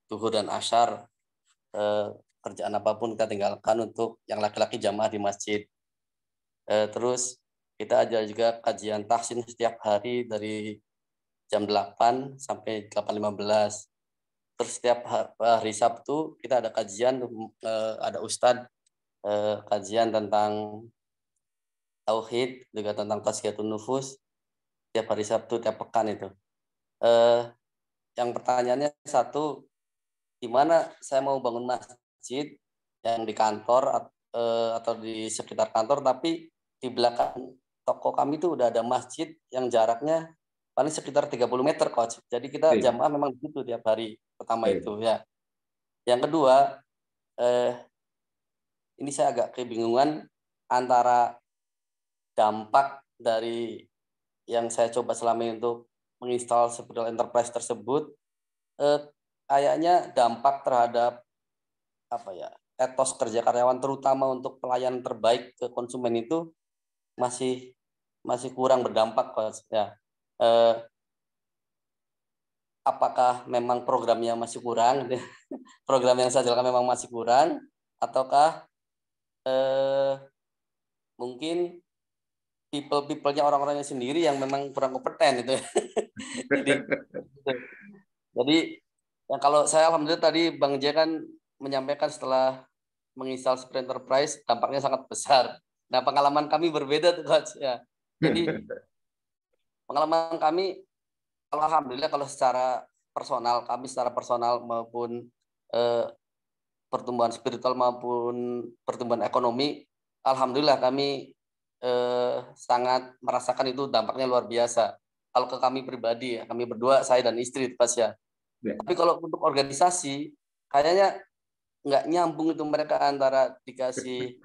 zuhur dan asyar. Kerjaan apapun kita tinggalkan untuk yang laki-laki jamaah di masjid. Terus kita ada juga kajian tahsin setiap hari dari jam 8 sampai 8.15. Terus setiap hari Sabtu kita ada kajian, ada ustadz kajian tentang tauhid, juga tentang tazkiyatun nufus tiap hari Sabtu, tiap pekan itu. Yang pertanyaannya satu, gimana saya mau bangun masjid yang di kantor atau di sekitar kantor, tapi di belakang toko kami itu udah ada masjid yang jaraknya paling sekitar 30 meter, Coach. Jadi kita jamaah memang begitu tiap hari. Pertama itu ya. Yang kedua, ini saya agak kebingungan antara dampak dari yang saya coba selama ini untuk menginstal spiritual enterprise tersebut, kayaknya dampak terhadap etos kerja karyawan, terutama untuk pelayanan terbaik ke konsumen itu masih kurang berdampak, Coach. Ya. Apakah memang programnya masih kurang, program yang saya jalankan memang masih kurang, ataukah mungkin people-nya orang-orangnya sendiri yang memang kurang kompeten itu. Jadi ya kalau saya alhamdulillah tadi Bang J kan menyampaikan setelah menginstal Spirit Enterprise dampaknya sangat besar. Nah, pengalaman kami berbeda tuh, Coach, ya. Jadi pengalaman kami alhamdulillah kalau secara personal, kami secara personal maupun pertumbuhan spiritual maupun pertumbuhan ekonomi, alhamdulillah kami sangat merasakan itu dampaknya luar biasa. Kalau ke kami pribadi ya, kami berdua, saya dan istri pas ya. Tapi kalau untuk organisasi, kayaknya nggak nyambung itu mereka antara dikasih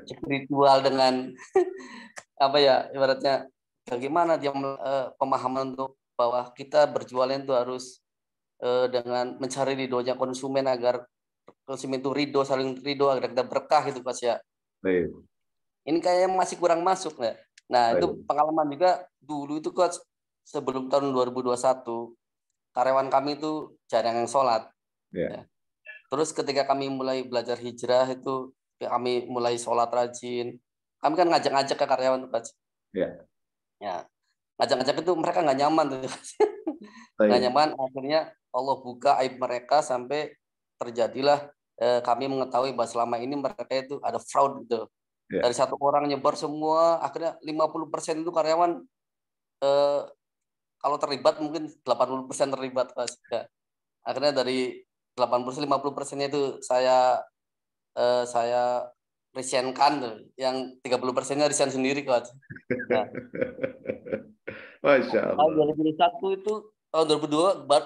spiritual dengan ibaratnya bagaimana dia pemahaman untuk bahwa kita berjualan itu harus dengan mencari ridhonya konsumen agar konsumen itu ridho, saling ridho agar kita berkah gitu, Mas ya. Baik. Ini kayaknya masih kurang masuk ya. Nah, itu pengalaman juga dulu itu, Coach, sebelum tahun 2021 karyawan kami itu jarang yang sholat. Ya. Terus ketika kami mulai belajar hijrah itu kami mulai sholat rajin. Kami kan ngajak-ngajak ke karyawan, Coach. Ya. Ngajak-ngajak itu mereka nggak nyaman tuh. Nggak nyaman, akhirnya Allah buka aib mereka sampai terjadilah kami mengetahui bahwa selama ini mereka itu ada fraud gitu. Dari satu orang nyebar semua, akhirnya 50% itu karyawan kalau terlibat mungkin 80% terlibat, Mas. Ya. Akhirnya dari 80%, 50%-nya itu saya resignkan tuh. Yang 30%-nya resign sendiri, Coach. Nah. Masya Allah. Tahun 2001 itu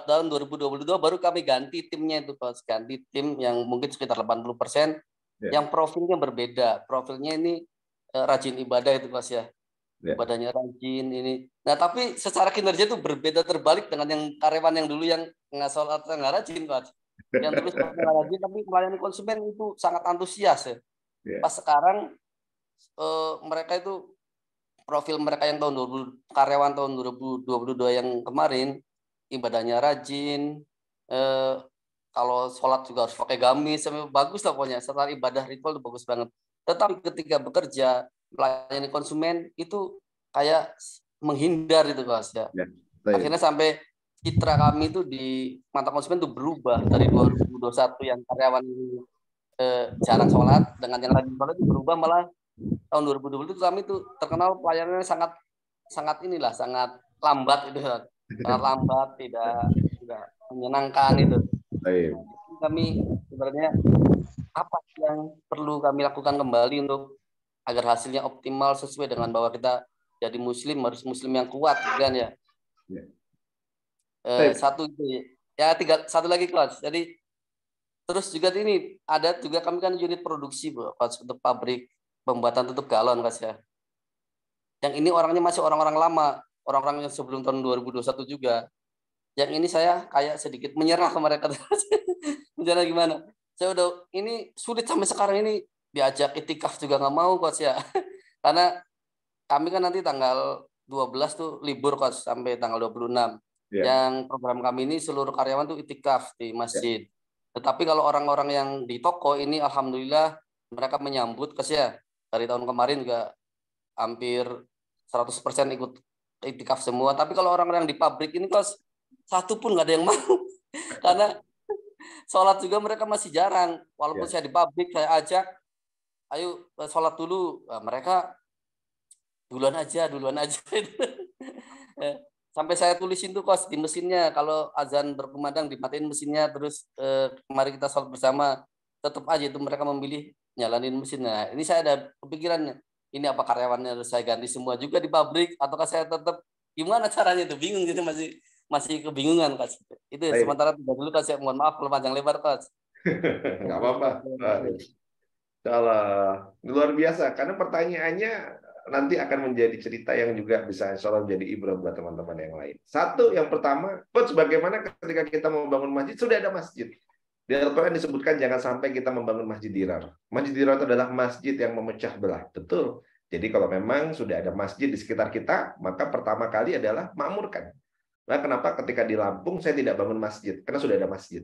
tahun 2022 baru kami ganti timnya itu, Coach. Ganti tim yang mungkin sekitar 80%. yang profilnya berbeda. Profilnya ini rajin ibadah itu Mas ya. Ibadahnya rajin ini. Nah tapi secara kinerja itu berbeda terbalik dengan yang karyawan yang dulu yang nggak sholat nggak rajin Mas. Yang dulu sholatnya nggak rajin tapi melayani konsumen itu sangat antusias ya. Pas sekarang mereka itu profil mereka yang karyawan tahun 2022 yang kemarin ibadahnya rajin, kalau sholat juga harus pakai gamis, bagus lah pokoknya. Setelah ibadah ritual itu bagus banget. Tetapi ketika bekerja melayani konsumen itu kayak menghindar itu Mas ya. Akhirnya sampai citra kami itu di mata konsumen itu berubah dari 2021 yang karyawan jarang sholat dengan yang rajin sholat itu berubah, malah tahun 2020 itu kami itu terkenal pelayanannya sangat lambat itu, sangat lambat, tidak menyenangkan itu. Kami sebenarnya apa yang perlu kami lakukan kembali untuk agar hasilnya optimal sesuai dengan bahwa kita jadi muslim harus muslim yang kuat kan ya. Satu itu ya, satu lagi Coach. Jadi terus juga ini ada juga kami kan unit produksi Coach untuk pabrik pembuatan tutup galon Coach ya. Yang ini orangnya masih orang-orang lama, orang-orang yang sebelum tahun 2021 juga. Yang ini saya kayak sedikit menyerah ke mereka. Rencana gimana? Saya udah ini sulit sampai sekarang ini, diajak itikaf juga nggak mau Coach ya. Karena kami kan nanti tanggal 12 tuh libur Coach sampai tanggal 26. Yang program kami ini seluruh karyawan tuh itikaf di masjid. Tetapi kalau orang-orang yang di toko ini alhamdulillah mereka menyambut Coach ya. Dari tahun kemarin juga hampir 100% ikut itikaf semua. Tapi kalau orang-orang di pabrik ini Coach, satu pun nggak ada yang mau. Karena sholat juga mereka masih jarang. Walaupun saya di pabrik, saya ajak, ayo sholat dulu. Nah, mereka duluan aja. Sampai saya tulisin tuh Coach di mesinnya, kalau azan berkumandang dimatiin mesinnya, terus mari kita sholat bersama. Tetap aja itu mereka memilih nyalanin mesinnya. Ini saya ada kepikiran, ini apa karyawannya harus saya ganti semua juga di pabrik, ataukah saya tetap gimana caranya itu, bingung gitu, masih kebingungan Coach. Itu ya, sementara dulu Coach, mohon maaf kalau panjang lebar Coach. Nggak apa-apa. Salah. Luar biasa, karena pertanyaannya nanti akan menjadi cerita yang juga bisa insya Allah menjadi ibrah buat teman-teman yang lain. Satu, yang pertama, Coach, bagaimana ketika kita membangun masjid, sudah ada masjid. Di Al-Quran disebutkan jangan sampai kita membangun masjid dirar. Masjid dirar itu adalah masjid yang memecah belah. Betul. Jadi kalau memang sudah ada masjid di sekitar kita, maka pertama kali adalah makmurkan. Nah, kenapa ketika di Lampung saya tidak bangun masjid? Karena sudah ada masjid.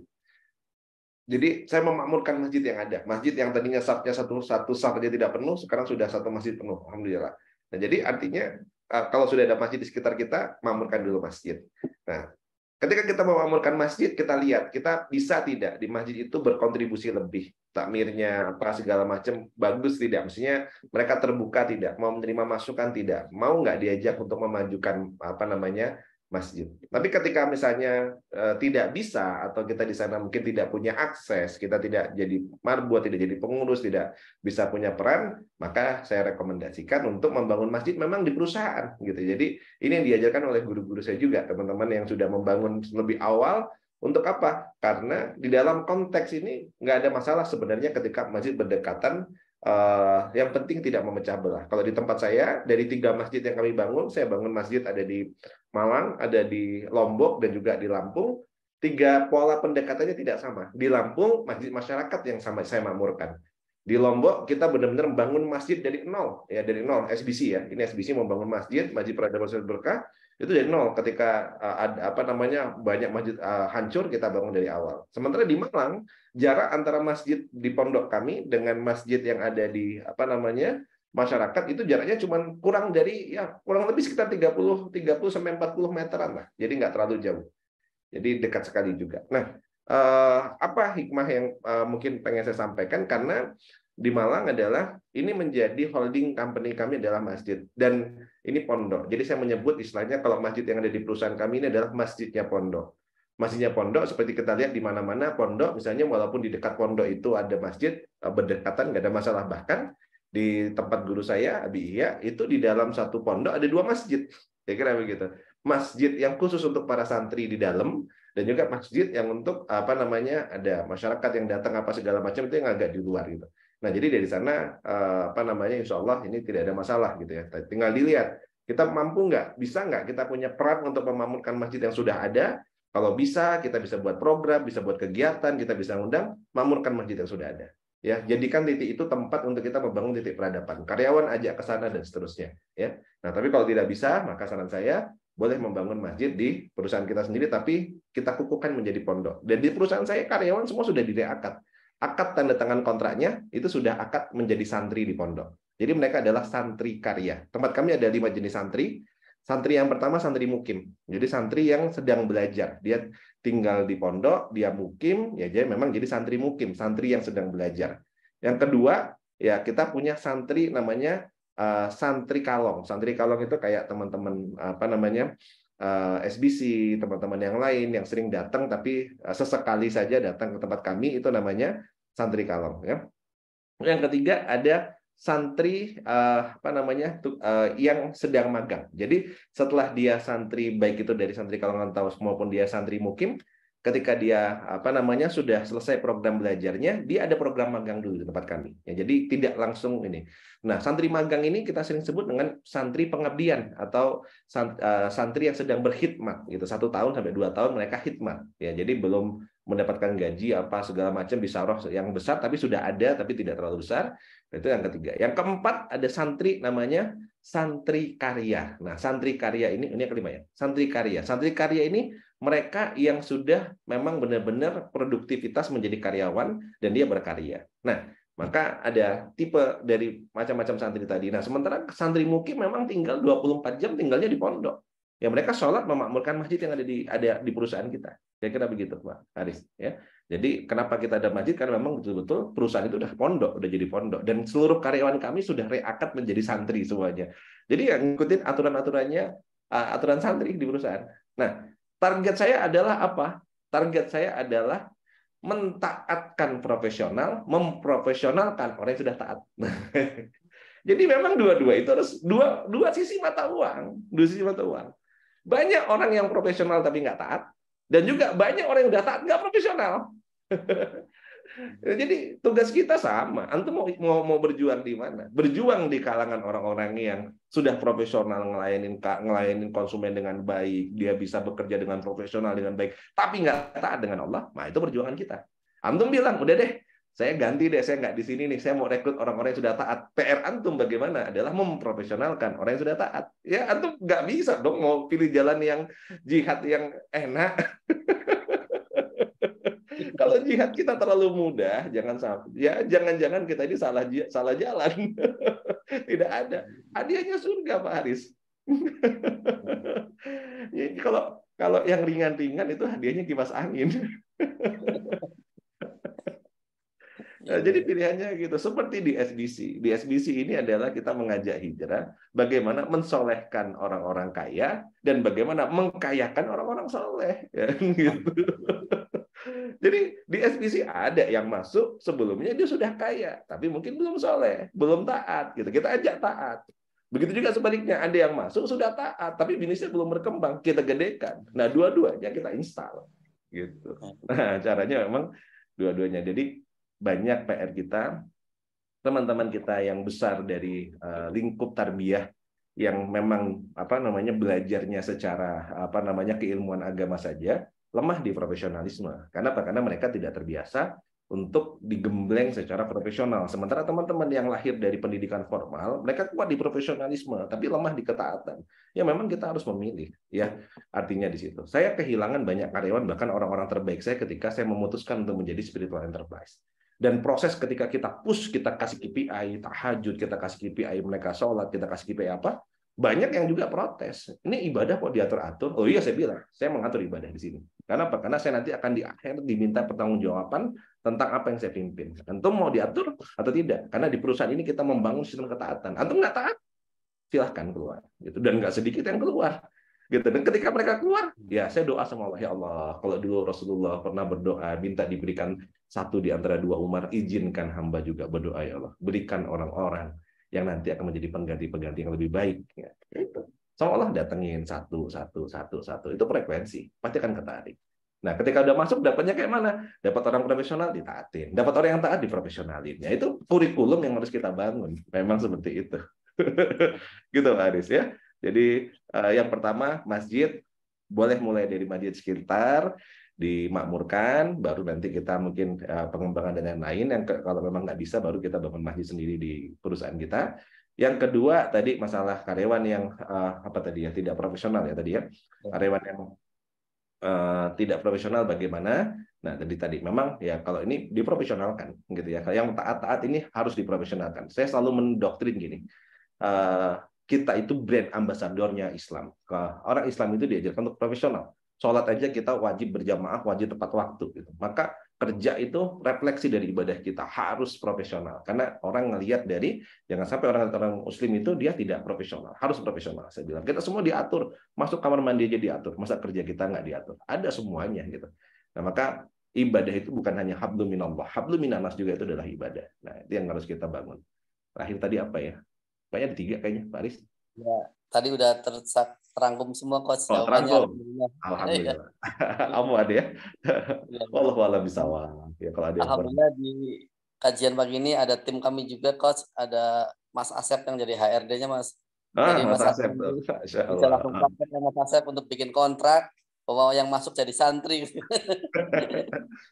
Jadi saya memakmurkan masjid yang ada. Masjid yang tadinya safnya satu saf saja tidak penuh, sekarang sudah satu masjid penuh. Alhamdulillah. Nah, jadi artinya kalau sudah ada masjid di sekitar kita, makmurkan dulu masjid. Nah, ketika kita memakmurkan masjid, kita lihat kita bisa tidak di masjid itu berkontribusi lebih. Takmirnya apa segala macam bagus tidak? Maksudnya mereka terbuka tidak? Mau menerima masukan tidak? Mau nggak diajak untuk memajukan masjid. Tapi ketika misalnya tidak bisa, atau kita di sana mungkin tidak punya akses, kita tidak jadi marbot, tidak jadi pengurus, tidak bisa punya peran, maka saya rekomendasikan untuk membangun masjid memang di perusahaan gitu. Jadi ini yang diajarkan oleh guru-guru saya juga, teman-teman yang sudah membangun lebih awal. Untuk apa? Karena di dalam konteks ini nggak ada masalah sebenarnya ketika masjid berdekatan. Yang penting tidak memecah belah. Kalau di tempat saya, dari 3 masjid yang kami bangun, saya bangun masjid ada di Malang, ada di Lombok, dan juga di Lampung. 3 pola pendekatannya tidak sama. Di Lampung, masjid masyarakat yang saya makmurkan. Di Lombok, kita benar-benar membangun masjid dari nol, ya dari nol. SBC ya, ini SBC membangun masjid Peradaban Sosial Berkah, itu dari nol. Ketika banyak masjid hancur, kita bangun dari awal. Sementara di Malang, jarak antara masjid di pondok kami dengan masjid yang ada di masyarakat itu jaraknya cuma kurang lebih sekitar 30 sampai 40 meteran lah. Jadi nggak terlalu jauh. Jadi dekat sekali juga. Nah, apa hikmah yang mungkin pengen saya sampaikan, karena di Malang adalah ini menjadi holding company kami adalah masjid, dan ini pondok. Jadi saya menyebut istilahnya kalau masjid yang ada di perusahaan kami ini adalah masjidnya pondok. Masjidnya pondok seperti kita lihat di mana-mana pondok, misalnya walaupun di dekat pondok itu ada masjid berdekatan, nggak ada masalah. Bahkan di tempat guru saya Abi Iya itu di dalam satu pondok ada 2 masjid. Kira-kira begitu. Masjid yang khusus untuk para santri di dalam, dan juga masjid yang untuk ada masyarakat yang datang apa segala macam, itu yang agak di luar gitu. Nah, jadi dari sana insya Allah ini tidak ada masalah gitu ya. Tinggal dilihat kita mampu nggak, bisa nggak kita punya peran untuk memakmurkan masjid yang sudah ada. Kalau bisa, kita bisa buat program, bisa buat kegiatan, kita bisa undang, makmurkan masjid yang sudah ada. Ya, jadikan titik itu tempat untuk kita membangun titik peradaban. Karyawan ajak ke sana dan seterusnya. Ya. Nah, tapi kalau tidak bisa, maka saran saya boleh membangun masjid di perusahaan kita sendiri, tapi kita kukuhkan menjadi pondok. Dan di perusahaan saya karyawan semua sudah direkat. Akad tanda tangan kontraknya itu sudah akad menjadi santri di pondok. Jadi mereka adalah santri karya. Tempat kami ada 5 jenis santri. Santri yang pertama santri mukim. Jadi santri yang sedang belajar. Dia tinggal di pondok, dia mukim, ya dia memang jadi santri mukim, santri yang sedang belajar. Yang kedua, ya kita punya santri namanya santri kalong. Santri kalong itu kayak teman-teman SBC, teman-teman yang lain yang sering datang tapi sesekali saja datang ke tempat kami, itu namanya santri kalong. Ya. Yang ketiga ada santri yang sedang magang. Jadi setelah dia santri, baik itu dari santri kalongan taus maupun dia santri mukim, ketika dia sudah selesai program belajarnya, dia ada program magang dulu di tempat kami. Ya, jadi tidak langsung ini. Nah, santri magang ini kita sering sebut dengan santri pengabdian atau santri yang sedang berkhidmat. Gitu. 1 tahun sampai 2 tahun mereka khidmat. Ya, jadi belum mendapatkan gaji apa segala macam bisaroh yang besar, tapi sudah ada tapi tidak terlalu besar. Itu yang ketiga. Yang keempat ada santri namanya santri karya. Nah, santri karya ini yang kelima ya. Santri karya. Santri karya ini mereka yang sudah memang benar-benar produktivitas menjadi karyawan dan dia berkarya. Nah, maka ada tipe dari macam-macam santri tadi. Nah, sementara santri mukim memang tinggal 24 jam tinggalnya di pondok. Ya mereka sholat memakmurkan masjid yang ada di perusahaan kita. Kira-kira begitu, Pak Haris. Ya. Jadi kenapa kita ada masjid? Karena memang betul-betul perusahaan itu udah pondok, udah jadi pondok. Dan seluruh karyawan kami sudah reakat menjadi santri semuanya. Jadi yang ngikutin aturan-aturannya, aturan santri di perusahaan. Nah, target saya adalah apa? Target saya adalah mentaatkan profesional, memprofesionalkan orang yang sudah taat. Jadi memang dua-dua itu harus dua sisi mata uang, dua sisi mata uang. Banyak orang yang profesional tapi nggak taat, dan juga banyak orang yang udah taat nggak profesional. Jadi tugas kita sama. Antum mau berjuang di mana? Berjuang di kalangan orang-orang yang sudah profesional ngelayanin konsumen dengan baik, dia bisa bekerja dengan profesional dengan baik, tapi nggak taat dengan Allah. Nah itu perjuangan kita. Antum bilang udah deh, saya ganti deh, saya nggak di sini nih, saya mau rekrut orang-orang yang sudah taat. PR antum bagaimana? Adalah memprofesionalkan orang yang sudah taat. Ya antum nggak bisa dong mau pilih jalan yang jihad yang enak. Kalau jihad kita terlalu mudah, jangan kita ini salah jalan. Tidak ada. Hadiahnya surga, Pak Haris. Jadi kalau yang ringan-ringan itu hadiahnya kipas angin. Nah, jadi pilihannya gitu. Seperti di SBC. Di SBC ini adalah kita mengajak hijrah, bagaimana mensolehkan orang-orang kaya dan bagaimana mengkayakan orang-orang soleh. Ya, gitu. Jadi di SBC ada yang masuk sebelumnya dia sudah kaya, tapi mungkin belum soleh, belum taat. Gitu. Kita ajak taat. Begitu juga sebaliknya, ada yang masuk sudah taat, tapi bisnisnya belum berkembang, kita gedekan. Nah, dua-duanya kita install. Gitu. Nah, caranya memang dua-duanya. Jadi banyak PR kita, teman-teman kita yang besar dari lingkup tarbiyah yang memang belajarnya secara keilmuan agama saja, lemah di profesionalisme. Karena apa? Karena mereka tidak terbiasa untuk digembleng secara profesional. Sementara teman-teman yang lahir dari pendidikan formal, mereka kuat di profesionalisme, tapi lemah di ketaatan. Ya memang kita harus memilih. Ya, artinya di situ. Saya kehilangan banyak karyawan, bahkan orang-orang terbaik saya ketika saya memutuskan untuk menjadi spiritual enterprise. Dan proses ketika kita push, kita kasih KPI, tahajud, kita kasih KPI mereka sholat, kita kasih KPI apa, banyak yang juga protes. Ini ibadah kok diatur-atur. Oh iya, saya bilang, saya mengatur ibadah di sini. Karena apa? Karena saya nanti akan di akhir diminta pertanggungjawaban tentang apa yang saya pimpin. Antum mau diatur atau tidak? Karena di perusahaan ini kita membangun sistem ketaatan. Antum nggak taat, silahkan keluar. Gitu. Dan nggak sedikit yang keluar. Gitu. Dan ketika mereka keluar, ya saya doa sama Allah, ya Allah, kalau dulu Rasulullah pernah berdoa, minta diberikan satu di antara dua Umar, izinkan hamba juga berdoa, ya Allah, berikan orang-orang yang nanti akan menjadi pengganti-pengganti yang lebih baik. Ya, itu. Sama Allah datengin satu. Itu frekuensi, pasti akan ketarik. Nah, ketika udah masuk dapatnya kayak mana? Dapat orang profesional ditaatin, dapat orang yang taat diprofesionalin. Ya itu kurikulum yang harus kita bangun. Memang seperti itu. Gitu Pak Aris ya. Jadi yang pertama masjid boleh mulai dari masjid sekitar dimakmurkan, baru nanti kita mungkin pengembangan dan lain-lain. Yang kalau memang nggak bisa, baru kita bangun masjid sendiri di perusahaan kita. Yang kedua tadi masalah karyawan yang apa tadi ya, tidak profesional ya tadi ya, karyawan yang tidak profesional bagaimana? Nah tadi memang ya kalau ini diprofesionalkan gitu ya. Yang taat-taat ini harus diprofesionalkan. Saya selalu mendoktrin gini, kita itu brand ambasadornya Islam. Orang Islam itu diajarkan untuk profesional. Sholat aja kita wajib berjamaah, wajib tepat waktu. Gitu. Maka kerja itu refleksi dari ibadah kita, harus profesional. Karena orang ngelihat dari, jangan sampai orang Muslim itu dia tidak profesional, harus profesional. Saya bilang kita semua diatur, masuk kamar mandi aja diatur, masa kerja kita nggak diatur? Ada semuanya gitu. Nah maka ibadah itu bukan hanya hablum minallah, hablum minanas juga itu adalah ibadah. Nah itu yang harus kita bangun. Terakhir tadi apa ya? Kayaknya ada 3 kayaknya, Pak Aris. Ya, tadi udah terangkum semua Coach. Oh, terangkum. Alhamdulillah. Kamu ada ya? Wallahu a'lam bishawab. Ya kalau ada yang Alhamdulillah di kajian pagi ini ada tim kami juga Coach, ada Mas Asep yang jadi HRD-nya Mas. Jadi Mas Asep bisa langsung praktek sama Mas Asep untuk bikin kontrak bahwa yang masuk jadi santri.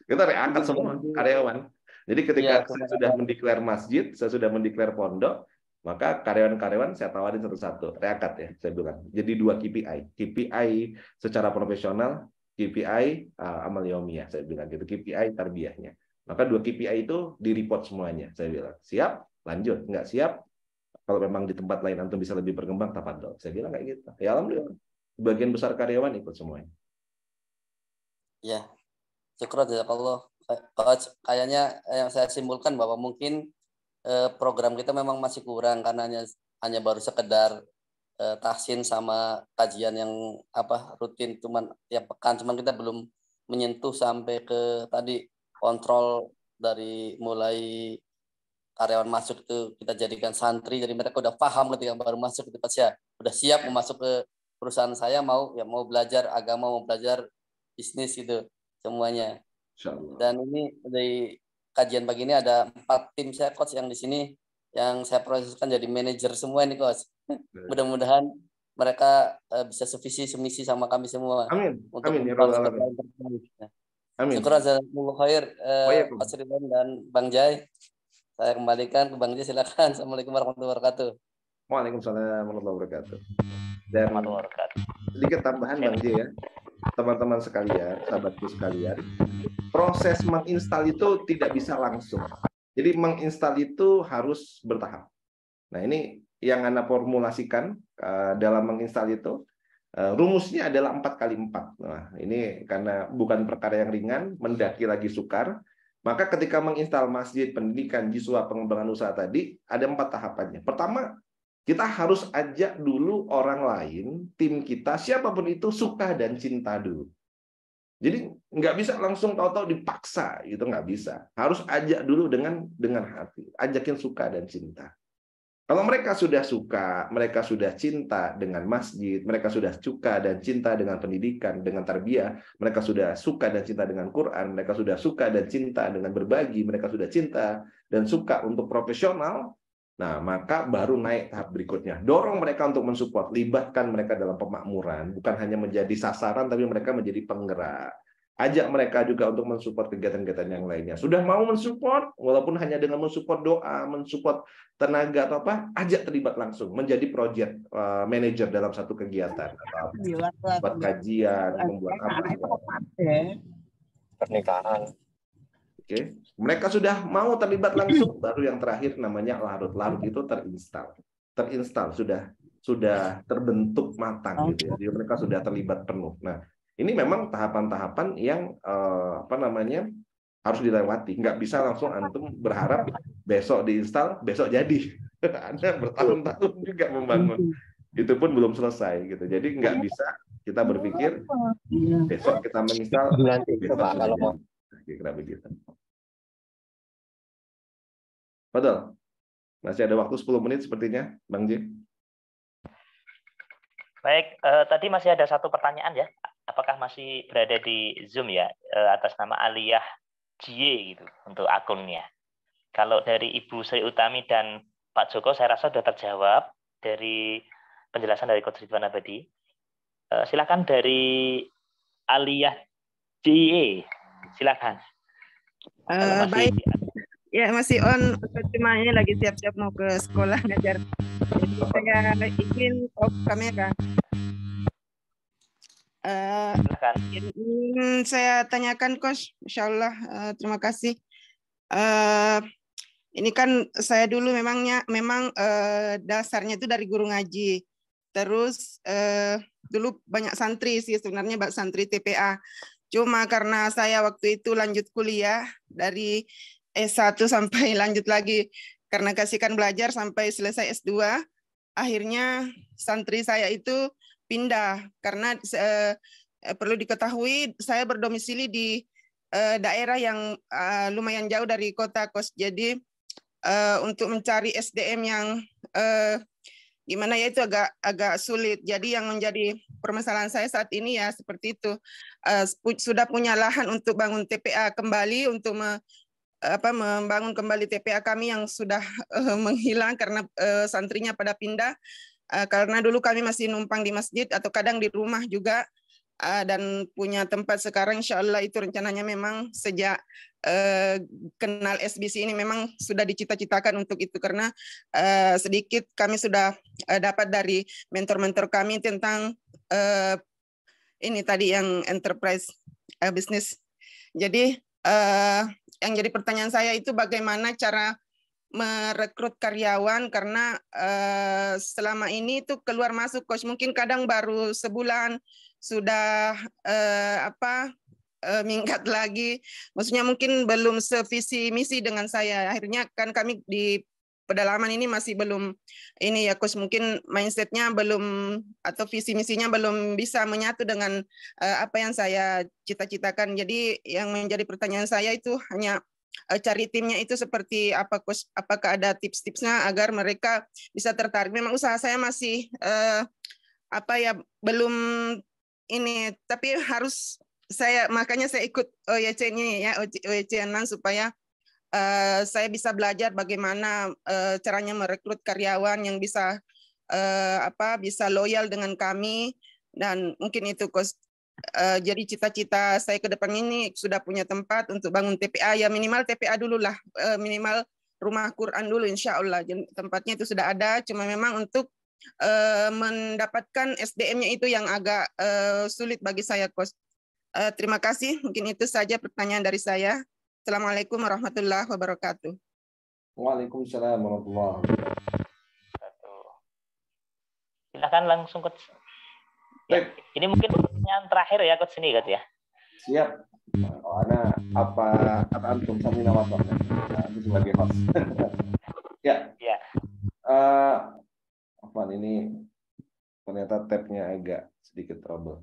Kita reakan semua karyawan. Jadi ketika saya sudah mendeklar masjid, saya sudah mendeklar pondok, maka karyawan-karyawan saya tawarin satu-satu, reakat ya, saya bilang. Jadi 2 KPI. KPI secara profesional, KPI amal yaumiyah, saya bilang gitu. KPI tarbiyahnya. Maka 2 KPI itu di-report semuanya, saya bilang. Siap, lanjut. Nggak siap, kalau memang di tempat lain antum bisa lebih berkembang, tafadhol. Saya bilang kayak gitu. Ya alhamdulillah. Bagian besar karyawan ikut semuanya. Ya, syukur jazakallah. Coach, kayaknya yang saya simpulkan bahwa mungkin program kita memang masih kurang karena hanya baru sekedar tahsin sama kajian yang rutin cuman tiap pekan, cuman kita belum menyentuh sampai ke tadi kontrol dari mulai karyawan masuk itu kita jadikan santri, jadi mereka udah paham ketika baru masuk itu Coach ya, udah siap mau masuk ke perusahaan saya, mau belajar agama, mau belajar bisnis gitu semuanya. Dan ini dari kajian pagi ini ada 4 tim saya Coach yang di sini yang saya proseskan jadi manajer semua ini Coach. Mudah-mudahan mereka bisa sevisi semisi sama kami semua. Amin. Untuk amin ya rabbal alamin. Amin. Syukur jazakumullah khair Pak Ridwan dan Bang Jai. Saya kembalikan ke Bang Jai, silakan. Assalamualaikum warahmatullahi wabarakatuh. Waalaikumsalam warahmatullahi wabarakatuh. Dan sedikit tambahan Bang Jai ya. Teman-teman sekalian, sahabatku sekalian, proses menginstal itu tidak bisa langsung. Jadi menginstal itu harus bertahap. Nah ini yang Anda formulasikan dalam menginstal itu, rumusnya adalah 4x4. Nah ini karena bukan perkara yang ringan, mendaki lagi sukar, maka ketika menginstal masjid, pendidikan, jiswa, pengembangan usaha tadi, ada 4 tahapannya. Pertama, kita harus ajak dulu orang lain, tim kita, siapapun itu suka dan cinta dulu. Jadi nggak bisa langsung tahu-tahu dipaksa, gitu nggak bisa. Harus ajak dulu dengan hati, ajakin suka dan cinta. Kalau mereka sudah suka, mereka sudah cinta dengan masjid, mereka sudah suka dan cinta dengan pendidikan, dengan tarbiyah, mereka sudah suka dan cinta dengan Quran, mereka sudah suka dan cinta dengan berbagi, mereka sudah cinta dan suka untuk profesional. Nah, maka baru naik tahap berikutnya. Dorong mereka untuk mensupport, libatkan mereka dalam pemakmuran, bukan hanya menjadi sasaran, tapi mereka menjadi penggerak. Ajak mereka juga untuk mensupport kegiatan-kegiatan yang lainnya. Sudah mau mensupport, walaupun hanya dengan mensupport doa, mensupport tenaga atau apa, ajak terlibat langsung, menjadi project manager dalam satu kegiatan. Buat kajian, membuat apa. Pernikahan. Oke, mereka sudah mau terlibat langsung, baru yang terakhir namanya larut. Larut itu terinstal, sudah terbentuk matang gitu ya. Jadi mereka sudah terlibat penuh. Nah, ini memang tahapan-tahapan yang harus dilewati. Nggak bisa langsung antum berharap besok diinstal, besok jadi. Anda bertahun-tahun juga membangun. Itu pun belum selesai gitu. Jadi nggak bisa kita berpikir besok kita menginstal, besok kalau mau. Kira begitu. Betul. Masih ada waktu 10 menit sepertinya, Bang J. Baik, tadi masih ada satu pertanyaan ya. apakah masih berada di Zoom ya, atas nama Aliyah Jie gitu untuk akunnya. Kalau dari Ibu Sri Utami dan Pak Joko saya rasa sudah terjawab dari penjelasan dari Coach Ridwan Abadi. Silakan dari Aliyah Jie, silakan. Baik, ya masih on. Cuma ini lagi siap-siap mau ke sekolah ngajar. Jadi saya ingin off kamera. Saya tanyakan Coach, Insya Allah, terima kasih. Ini kan saya dulu memang dasarnya itu dari guru ngaji. Terus dulu banyak santri sih sebenarnya, santri TPA. Cuma karena saya waktu itu lanjut kuliah dari S1 sampai lanjut lagi karena kasihkan belajar sampai selesai S2, akhirnya santri saya itu pindah karena perlu diketahui saya berdomisili di daerah yang lumayan jauh dari kota Kos. Jadi untuk mencari SDM yang gimana ya itu agak sulit. Jadi yang menjadi permasalahan saya saat ini ya seperti itu. Sudah punya lahan untuk bangun TPA kembali, untuk membangun kembali TPA kami yang sudah menghilang karena santrinya pada pindah. Karena dulu kami masih numpang di masjid atau kadang di rumah juga, dan punya tempat sekarang. Insya Allah itu rencananya memang sejak kenal SBC ini memang sudah dicita-citakan untuk itu, karena sedikit kami sudah dapat dari mentor-mentor kami tentang ini tadi yang enterprise business. Jadi yang jadi pertanyaan saya itu bagaimana cara merekrut karyawan, karena selama ini itu keluar masuk Coach, mungkin kadang baru sebulan sudah minggat lagi, maksudnya mungkin belum sevisi misi dengan saya. Akhirnya kan kami di pedalaman ini masih belum ini ya Coach, mungkin mindsetnya belum atau visi misinya belum bisa menyatu dengan apa yang saya cita-citakan. Jadi yang menjadi pertanyaan saya itu hanya cari timnya itu seperti apa Coach? Apakah ada tips-tipsnya agar mereka bisa tertarik? Memang usaha saya masih belum ini, tapi harus makanya saya ikut OYC-nya ya, OYC Anan, supaya saya bisa belajar bagaimana caranya merekrut karyawan yang bisa bisa loyal dengan kami. Dan mungkin itu Coach. Jadi cita-cita saya ke depan ini sudah punya tempat untuk bangun TPA, ya minimal TPA dulu lah, minimal rumah Quran dulu insya Allah. Tempatnya itu sudah ada, cuma memang untuk mendapatkan SDM-nya itu yang agak sulit bagi saya Coach. Terima kasih, mungkin itu saja pertanyaan dari saya. Assalamualaikum warahmatullahi wabarakatuh. Waalaikumsalam warahmatullahi wabarakatuh. Silakan langsung Coach. Ya, ini mungkin pertanyaan terakhir ya Coach ini Coach ya. Siap. Ana apa antum samina wa itu sebagai host. Ya. Ya. Ini ternyata tab-nya agak sedikit trouble.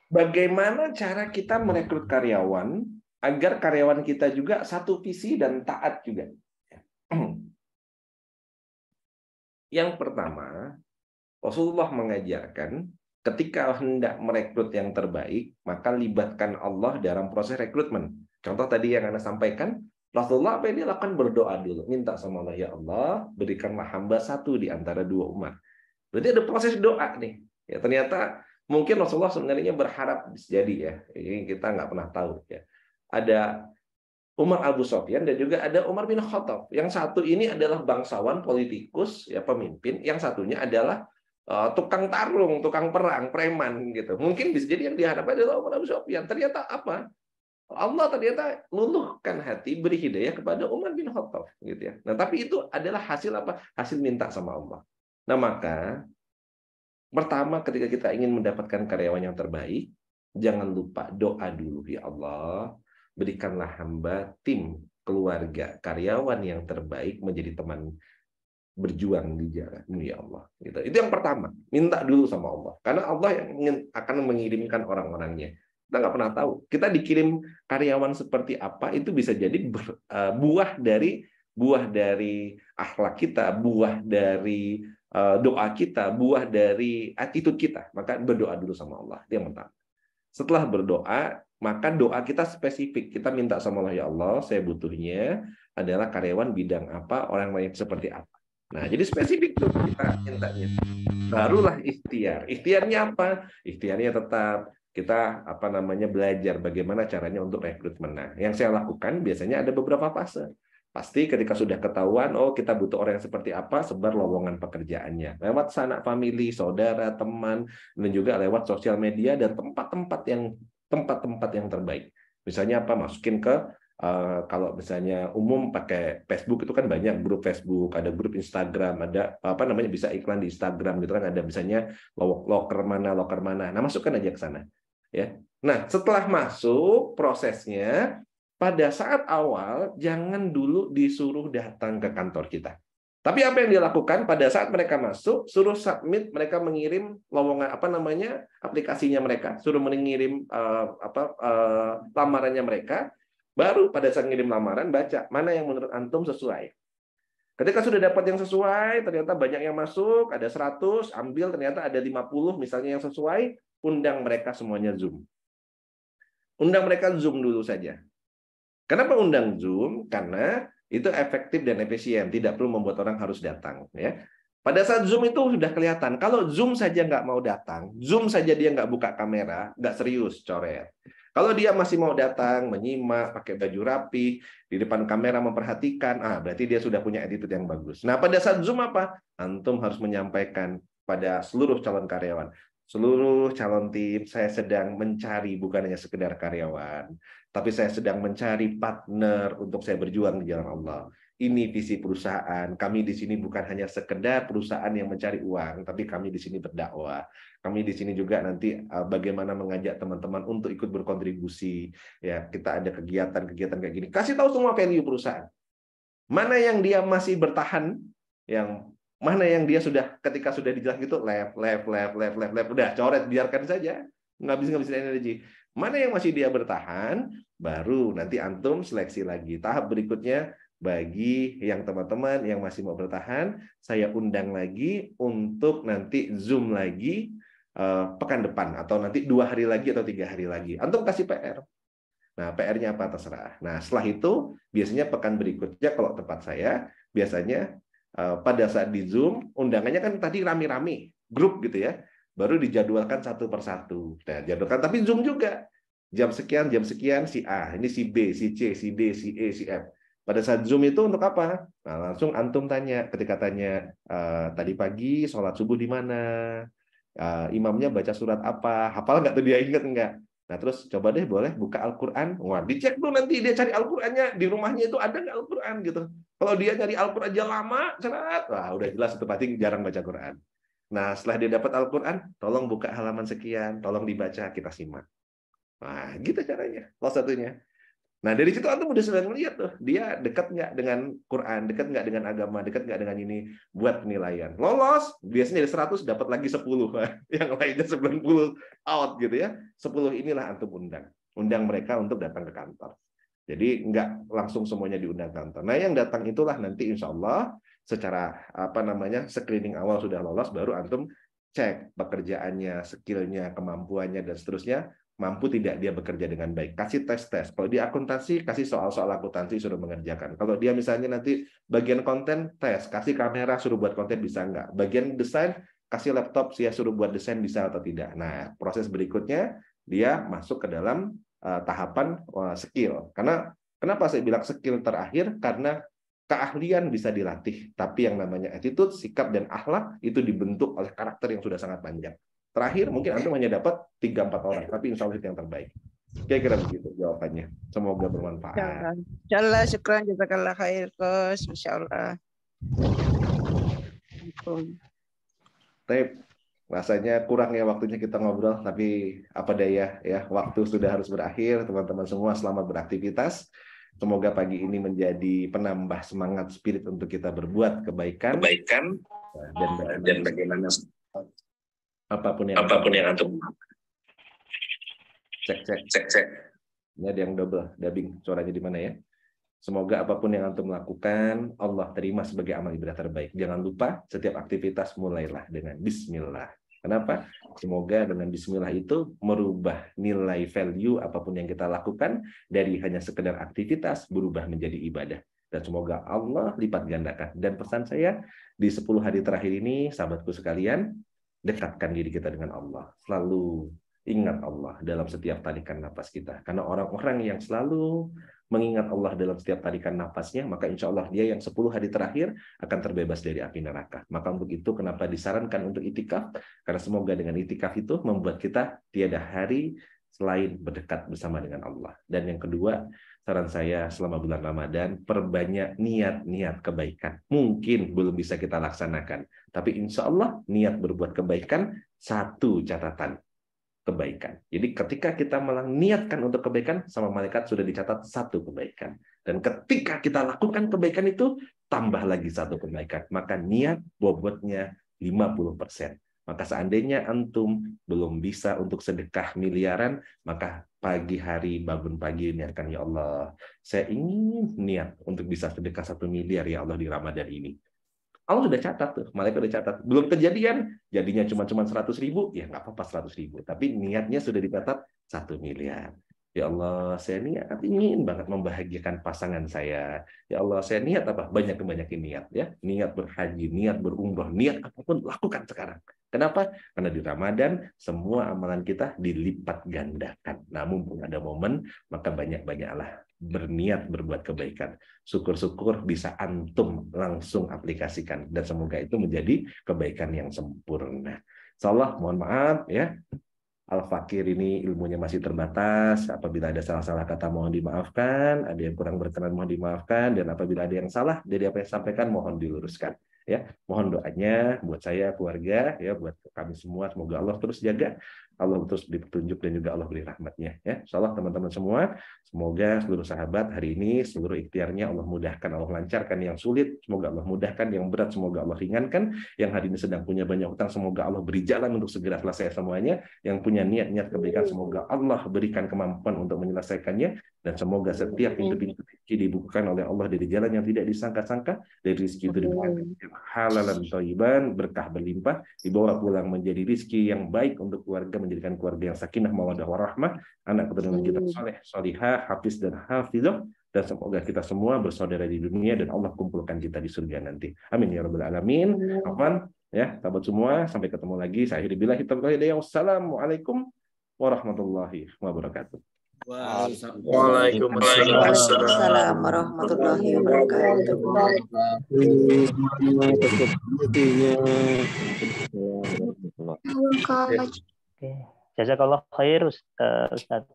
Bagaimana cara kita merekrut karyawan agar karyawan kita juga satu visi dan taat juga? Yang pertama, Rasulullah mengajarkan ketika hendak merekrut yang terbaik, maka libatkan Allah dalam proses rekrutmen. Contoh tadi yang Anda sampaikan, Rasulullah apa yang dilakukan? Berdoa dulu, minta sama Allah, ya Allah, berikanlah hamba satu di antara dua umat. Berarti ada proses doa nih. Ya, ternyata mungkin Rasulullah sebenarnya berharap jadi ya. Ini kita nggak pernah tahu ya. Ada Umar Abu Sufyan dan juga ada Umar bin Khattab. Yang satu ini adalah bangsawan, politikus, ya pemimpin. Yang satunya adalah tukang tarung, tukang perang, preman gitu. Mungkin bisa jadi yang diharapkan adalah Umar Abu Sufyan. Ternyata apa? Allah ternyata luluhkan hati, beri hidayah kepada Umar bin Khattab gitu ya. Nah, tapi itu adalah hasil apa? Hasil minta sama Allah. Nah, maka pertama ketika kita ingin mendapatkan karyawan yang terbaik, jangan lupa doa dulu, ya Allah, berikanlah hamba tim, keluarga, karyawan yang terbaik menjadi teman berjuang di jalan-Mu ya Allah. Gitu. Itu yang pertama, minta dulu sama Allah. Karena Allah yang akan mengirimkan orang-orangnya. Kita nggak pernah tahu. Kita dikirim karyawan seperti apa, itu bisa jadi buah dari akhlak kita, buah dari doa kita buah dari attitude kita, maka berdoa dulu sama Allah. Itu yang pertama. Setelah berdoa, maka doa kita spesifik. Kita minta sama Allah, ya Allah, saya butuhnya adalah karyawan bidang apa, orang lain seperti apa. Nah, jadi spesifik tuh kita mintanya. Barulah ikhtiar. Ikhtiarnya apa? Ikhtiarnya tetap kita belajar bagaimana caranya untuk rekrutmen. Nah, yang saya lakukan biasanya ada beberapa fase. Pasti ketika sudah ketahuan, oh kita butuh orang yang seperti apa, sebar lowongan pekerjaannya. Lewat sanak famili, saudara, teman, dan juga lewat sosial media dan tempat-tempat yang terbaik. Misalnya apa? Masukin ke kalau misalnya umum pakai Facebook itu kan banyak grup Facebook, ada grup Instagram, ada bisa iklan di Instagram gitu kan, ada misalnya loker mana. Nah, masukkan aja ke sana. Ya. Nah, setelah masuk prosesnya, pada saat awal jangan dulu disuruh datang ke kantor kita. Tapi apa yang dilakukan pada saat mereka masuk, suruh submit, mereka mengirim lowongan aplikasinya mereka, suruh mengirim lamarannya mereka. Baru pada saat ngirim lamaran baca mana yang menurut antum sesuai. Ketika sudah dapat yang sesuai, ternyata banyak yang masuk, ada 100, ambil ternyata ada 50 misalnya yang sesuai, undang mereka semuanya Zoom. Undang mereka Zoom dulu saja. Kenapa undang Zoom? Karena itu efektif dan efisien, tidak perlu membuat orang harus datang. Ya. Pada saat Zoom itu sudah kelihatan, kalau Zoom saja nggak mau datang, Zoom saja dia nggak buka kamera, nggak serius, coret. Kalau dia masih mau datang, menyimak, pakai baju rapi, di depan kamera memperhatikan, berarti dia sudah punya attitude yang bagus. Nah, pada saat Zoom apa? Antum harus menyampaikan pada seluruh calon karyawan, seluruh calon tim, saya sedang mencari bukan hanya sekedar karyawan, tapi saya sedang mencari partner untuk saya berjuang di jalan Allah. Ini visi perusahaan. Kami di sini bukan hanya sekedar perusahaan yang mencari uang, tapi kami di sini berdakwah. Kami di sini juga nanti bagaimana mengajak teman-teman untuk ikut berkontribusi. Ya, kita ada kegiatan-kegiatan kayak gini. Kasih tahu semua value perusahaan. Mana yang dia masih bertahan, mana yang dia sudah ketika sudah dijelaskan gitu, left, udah coret, biarkan saja, ngabisin energi. Mana yang masih dia bertahan, baru nanti antum seleksi lagi. Tahap berikutnya, bagi yang teman-teman yang masih mau bertahan, saya undang lagi untuk nanti Zoom lagi pekan depan, atau nanti 2 hari lagi atau 3 hari lagi. Antum kasih PR. Nah, PR-nya apa terserah. Nah, setelah itu, biasanya pekan berikutnya, kalau tempat saya, biasanya pada saat di Zoom, undangannya kan tadi rame-rame, grup gitu ya, baru dijadwalkan satu persatu. Nah, jadwalkan, tapi Zoom juga. Jam sekian, si A, ini si B, si C, si D, si E, si F. Pada saat Zoom itu untuk apa? Nah, langsung antum tanya, ketika tanya, tadi pagi sholat subuh di mana? Imamnya baca surat apa? Hafal nggak tuh dia, ingat nggak? Nah, terus coba deh boleh buka Al-Quran. Wah, dicek dulu nanti dia cari Al-Qurannya. Di rumahnya itu ada nggak Al-Quran gitu. Kalau dia nyari Al-Quran aja lama, wah udah jelas itu pasti jarang baca Quran. Nah, setelah dia dapat Al-Quran, tolong buka halaman sekian, tolong dibaca, kita simak. Nah, gitu caranya. Salah satunya. Nah, dari situ antum udah sudah ngeliat tuh, dia dekat nggak dengan Quran, dekat nggak dengan agama, dekat nggak dengan ini, buat penilaian. Lolos, biasanya dari 100 dapat lagi 10. Yang lainnya 90 out gitu ya. 10 inilah antum undang. Undang mereka untuk datang ke kantor. Jadi nggak langsung semuanya diundang kantor. Nah, yang datang itulah nanti insya Allah secara screening awal sudah lolos, baru antum cek pekerjaannya, skillnya, kemampuannya, dan seterusnya. Mampu tidak dia bekerja dengan baik. Kasih tes-tes. Kalau di akuntansi, kasih soal-soal akuntansi suruh mengerjakan. Kalau dia misalnya nanti bagian konten, tes. Kasih kamera, suruh buat konten bisa nggak. Bagian desain, kasih laptop, suruh buat desain bisa atau tidak. Nah, proses berikutnya, dia masuk ke dalam tahapan skill. Karena kenapa saya bilang skill terakhir? Karena keahlian bisa dilatih. Tapi yang namanya attitude, sikap, dan akhlak itu dibentuk oleh karakter yang sudah sangat panjang. Terakhir mungkin antum hanya dapat 3-4 orang, tapi insya Allah itu yang terbaik. Kira-kira begitu jawabannya. Semoga bermanfaat. Insyaallah, syukran, jazakallah khair, Coach. Insyaallah. Rasanya kurang ya waktunya kita ngobrol, tapi apa daya ya, waktu sudah harus berakhir. Teman-teman semua selamat beraktivitas. Semoga pagi ini menjadi penambah semangat spirit untuk kita berbuat kebaikan dan bagaimana apapun yang antum cek. Ini ada yang double dubbing, suaranya di mana ya? Semoga apapun yang antum lakukan, Allah terima sebagai amal ibadah terbaik. Jangan lupa, setiap aktivitas mulailah dengan Bismillah. Kenapa? Semoga dengan Bismillah itu merubah nilai value apapun yang kita lakukan dari hanya sekedar aktivitas berubah menjadi ibadah. Dan semoga Allah lipat gandakan. Dan pesan saya di 10 hari terakhir ini, sahabatku sekalian, dekatkan diri kita dengan Allah. Selalu ingat Allah dalam setiap tarikan napas kita. Karena orang-orang yang selalu mengingat Allah dalam setiap tarikan napasnya, maka insya Allah dia yang 10 hari terakhir akan terbebas dari api neraka. Maka untuk itu kenapa disarankan untuk itikaf? Karena semoga dengan itikaf itu membuat kita tiada hari selain berdekat bersama dengan Allah. Dan yang kedua, saran saya selama bulan Ramadan, perbanyak niat-niat kebaikan. Mungkin belum bisa kita laksanakan, tapi insya Allah niat berbuat kebaikan, satu catatan, kebaikan. Jadi ketika kita niatkan untuk kebaikan, sama malaikat sudah dicatat satu kebaikan. Dan ketika kita lakukan kebaikan itu, tambah lagi satu kebaikan. Maka niat bobotnya 50%. Maka seandainya antum belum bisa untuk sedekah miliaran, maka pagi hari bangun pagi niatkan, ya Allah, saya ingin niat untuk bisa sedekah 1 miliar ya Allah di Ramadan ini. Allah sudah catat tuh, malaikat sudah catat. Belum kejadian, jadinya cuma 100.000, ya nggak apa-apa 100.000. Tapi niatnya sudah dicatat 1 miliar. Ya Allah, saya ingin banget membahagiakan pasangan saya. Ya Allah, saya niat apa? Banyakin niat ya. Niat berhaji, niat berumrah, niat apapun lakukan sekarang. Kenapa? Karena di Ramadan semua amalan kita dilipat gandakan. Namun mumpung ada momen, maka banyak-banyaklah berniat berbuat kebaikan. Syukur-syukur bisa antum langsung aplikasikan, dan semoga itu menjadi kebaikan yang sempurna. Insyaallah, mohon maaf ya, Al-Fakir ini ilmunya masih terbatas. Apabila ada salah-salah kata mohon dimaafkan, ada yang kurang berkenan mohon dimaafkan, dan apabila ada yang salah dari apa yang disampaikan mohon diluruskan. Ya, mohon doanya buat saya, keluarga, ya, buat kami semua. Semoga Allah terus jaga, Allah terus beri petunjuk, dan juga Allah beri rahmatnya. Ya, insyaallah teman-teman semua, semoga seluruh sahabat hari ini seluruh ikhtiarnya Allah mudahkan, Allah lancarkan. Yang sulit semoga Allah mudahkan, yang berat semoga Allah ringankan. Yang hari ini sedang punya banyak utang, semoga Allah beri jalan untuk segera selesai semuanya. Yang punya niat-niat kebaikan, semoga Allah berikan kemampuan untuk menyelesaikannya. Dan semoga setiap pintu-pintu rezeki dibukakan oleh Allah dari jalan yang tidak disangka-sangka, dari rezeki itu dibukakan halalan thayyiban, berkah berlimpah, dibawa pulang menjadi rezeki yang baik untuk keluarga, menjadikan keluarga yang sakinah mawaddah warahmah, anak keturunan kita saleh, salihah, hafiz dan hafizah, dan semoga kita semua bersaudara di dunia dan Allah kumpulkan kita di surga nanti. Amin ya rabbal alamin. Afwan ya, sahabat semua, sampai ketemu lagi. Saya akhiri billahi taufiq wal hidayah. Wassalamualaikum warahmatullahi wabarakatuh. Waalaikumsalam warahmatullahi wabarakatuh. Jazakallah khair Ustaz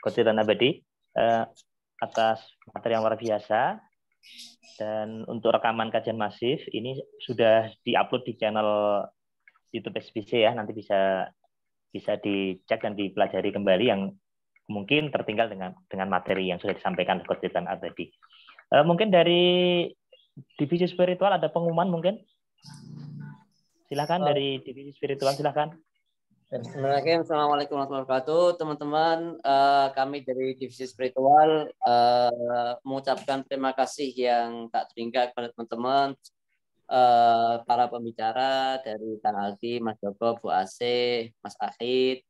Qatilan Abadi atas materi yang luar biasa. Dan untuk rekaman kajian masif ini sudah diupload di channel YouTube SBC ya, nanti bisa dicek dan dipelajari kembali yang mungkin tertinggal dengan materi yang sudah disampaikan oleh Qatilan Abadi. Mungkin dari divisi spiritual ada pengumuman mungkin? Silakan dari divisi spiritual, silakan. Bismillahirrahmanirrahim. Assalamualaikum warahmatullahi wabarakatuh. Teman-teman, kami dari divisi spiritual mengucapkan terima kasih yang tak terhingga kepada teman-teman, para pembicara dari Kang Aldi, Mas Joko, Bu Asih, Mas Ahid,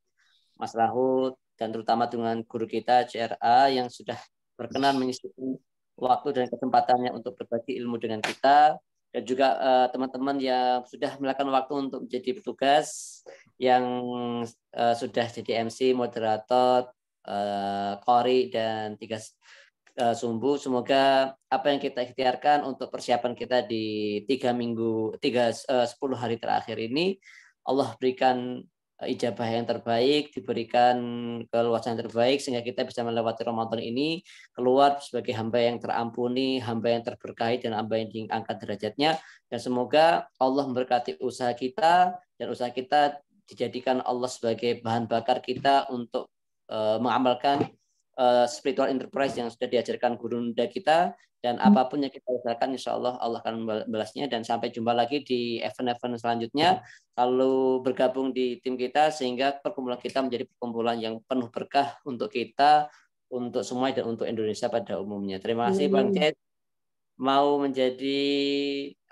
Mas Rahut, dan terutama dengan guru kita CRA yang sudah berkenan menyisihkan waktu dan kesempatannya untuk berbagi ilmu dengan kita, dan juga teman-teman yang sudah melakukan waktu untuk menjadi petugas, yang sudah jadi MC, moderator, Qori, dan 3 sumbu. Semoga apa yang kita ikhtiarkan untuk persiapan kita di 10 hari terakhir ini, Allah berikan ijabah yang terbaik, diberikan keluasan yang terbaik, sehingga kita bisa melewati Ramadan ini keluar sebagai hamba yang terampuni, hamba yang terberkahi, dan hamba yang diangkat derajatnya. Dan semoga Allah memberkati usaha kita, dan usaha kita dijadikan Allah sebagai bahan bakar kita untuk mengamalkan spiritual enterprise yang sudah diajarkan guru muda kita. Dan apapun yang kita usahakan, insya Allah Allah akan membalasnya. Dan sampai jumpa lagi di event-event selanjutnya. Lalu bergabung di tim kita, sehingga perkumpulan kita menjadi perkumpulan yang penuh berkah untuk kita, untuk semua dan untuk Indonesia pada umumnya. Terima kasih Bang Jet mau menjadi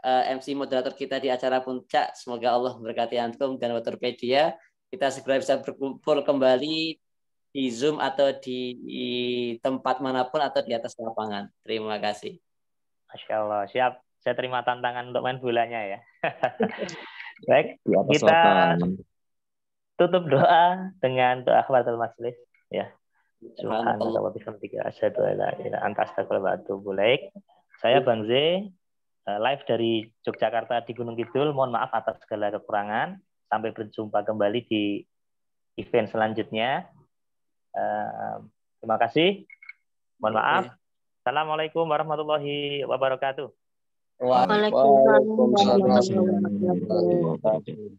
MC moderator kita di acara Puncak. Semoga Allah memberkati antum dan Waterpedia. Kita segera bisa berkumpul kembali di Zoom atau di tempat manapun atau di atas lapangan. Terima kasih. Masya Allah, siap. Saya terima tantangan untuk main bolanya ya. Baik, kita tutup doa dengan doa khawatul majlis ya. Subhanallah wa bihamdika asyhadu an la ilaha illa anta astaghfiruka wa atubu ilaik. Saya Bang Z, live dari Yogyakarta di Gunung Kidul. Mohon maaf atas segala kekurangan. Sampai berjumpa kembali di event selanjutnya. Terima kasih. Mohon maaf. Assalamualaikum warahmatullahi wabarakatuh. Waalaikumsalam warahmatullahi wabarakatuh.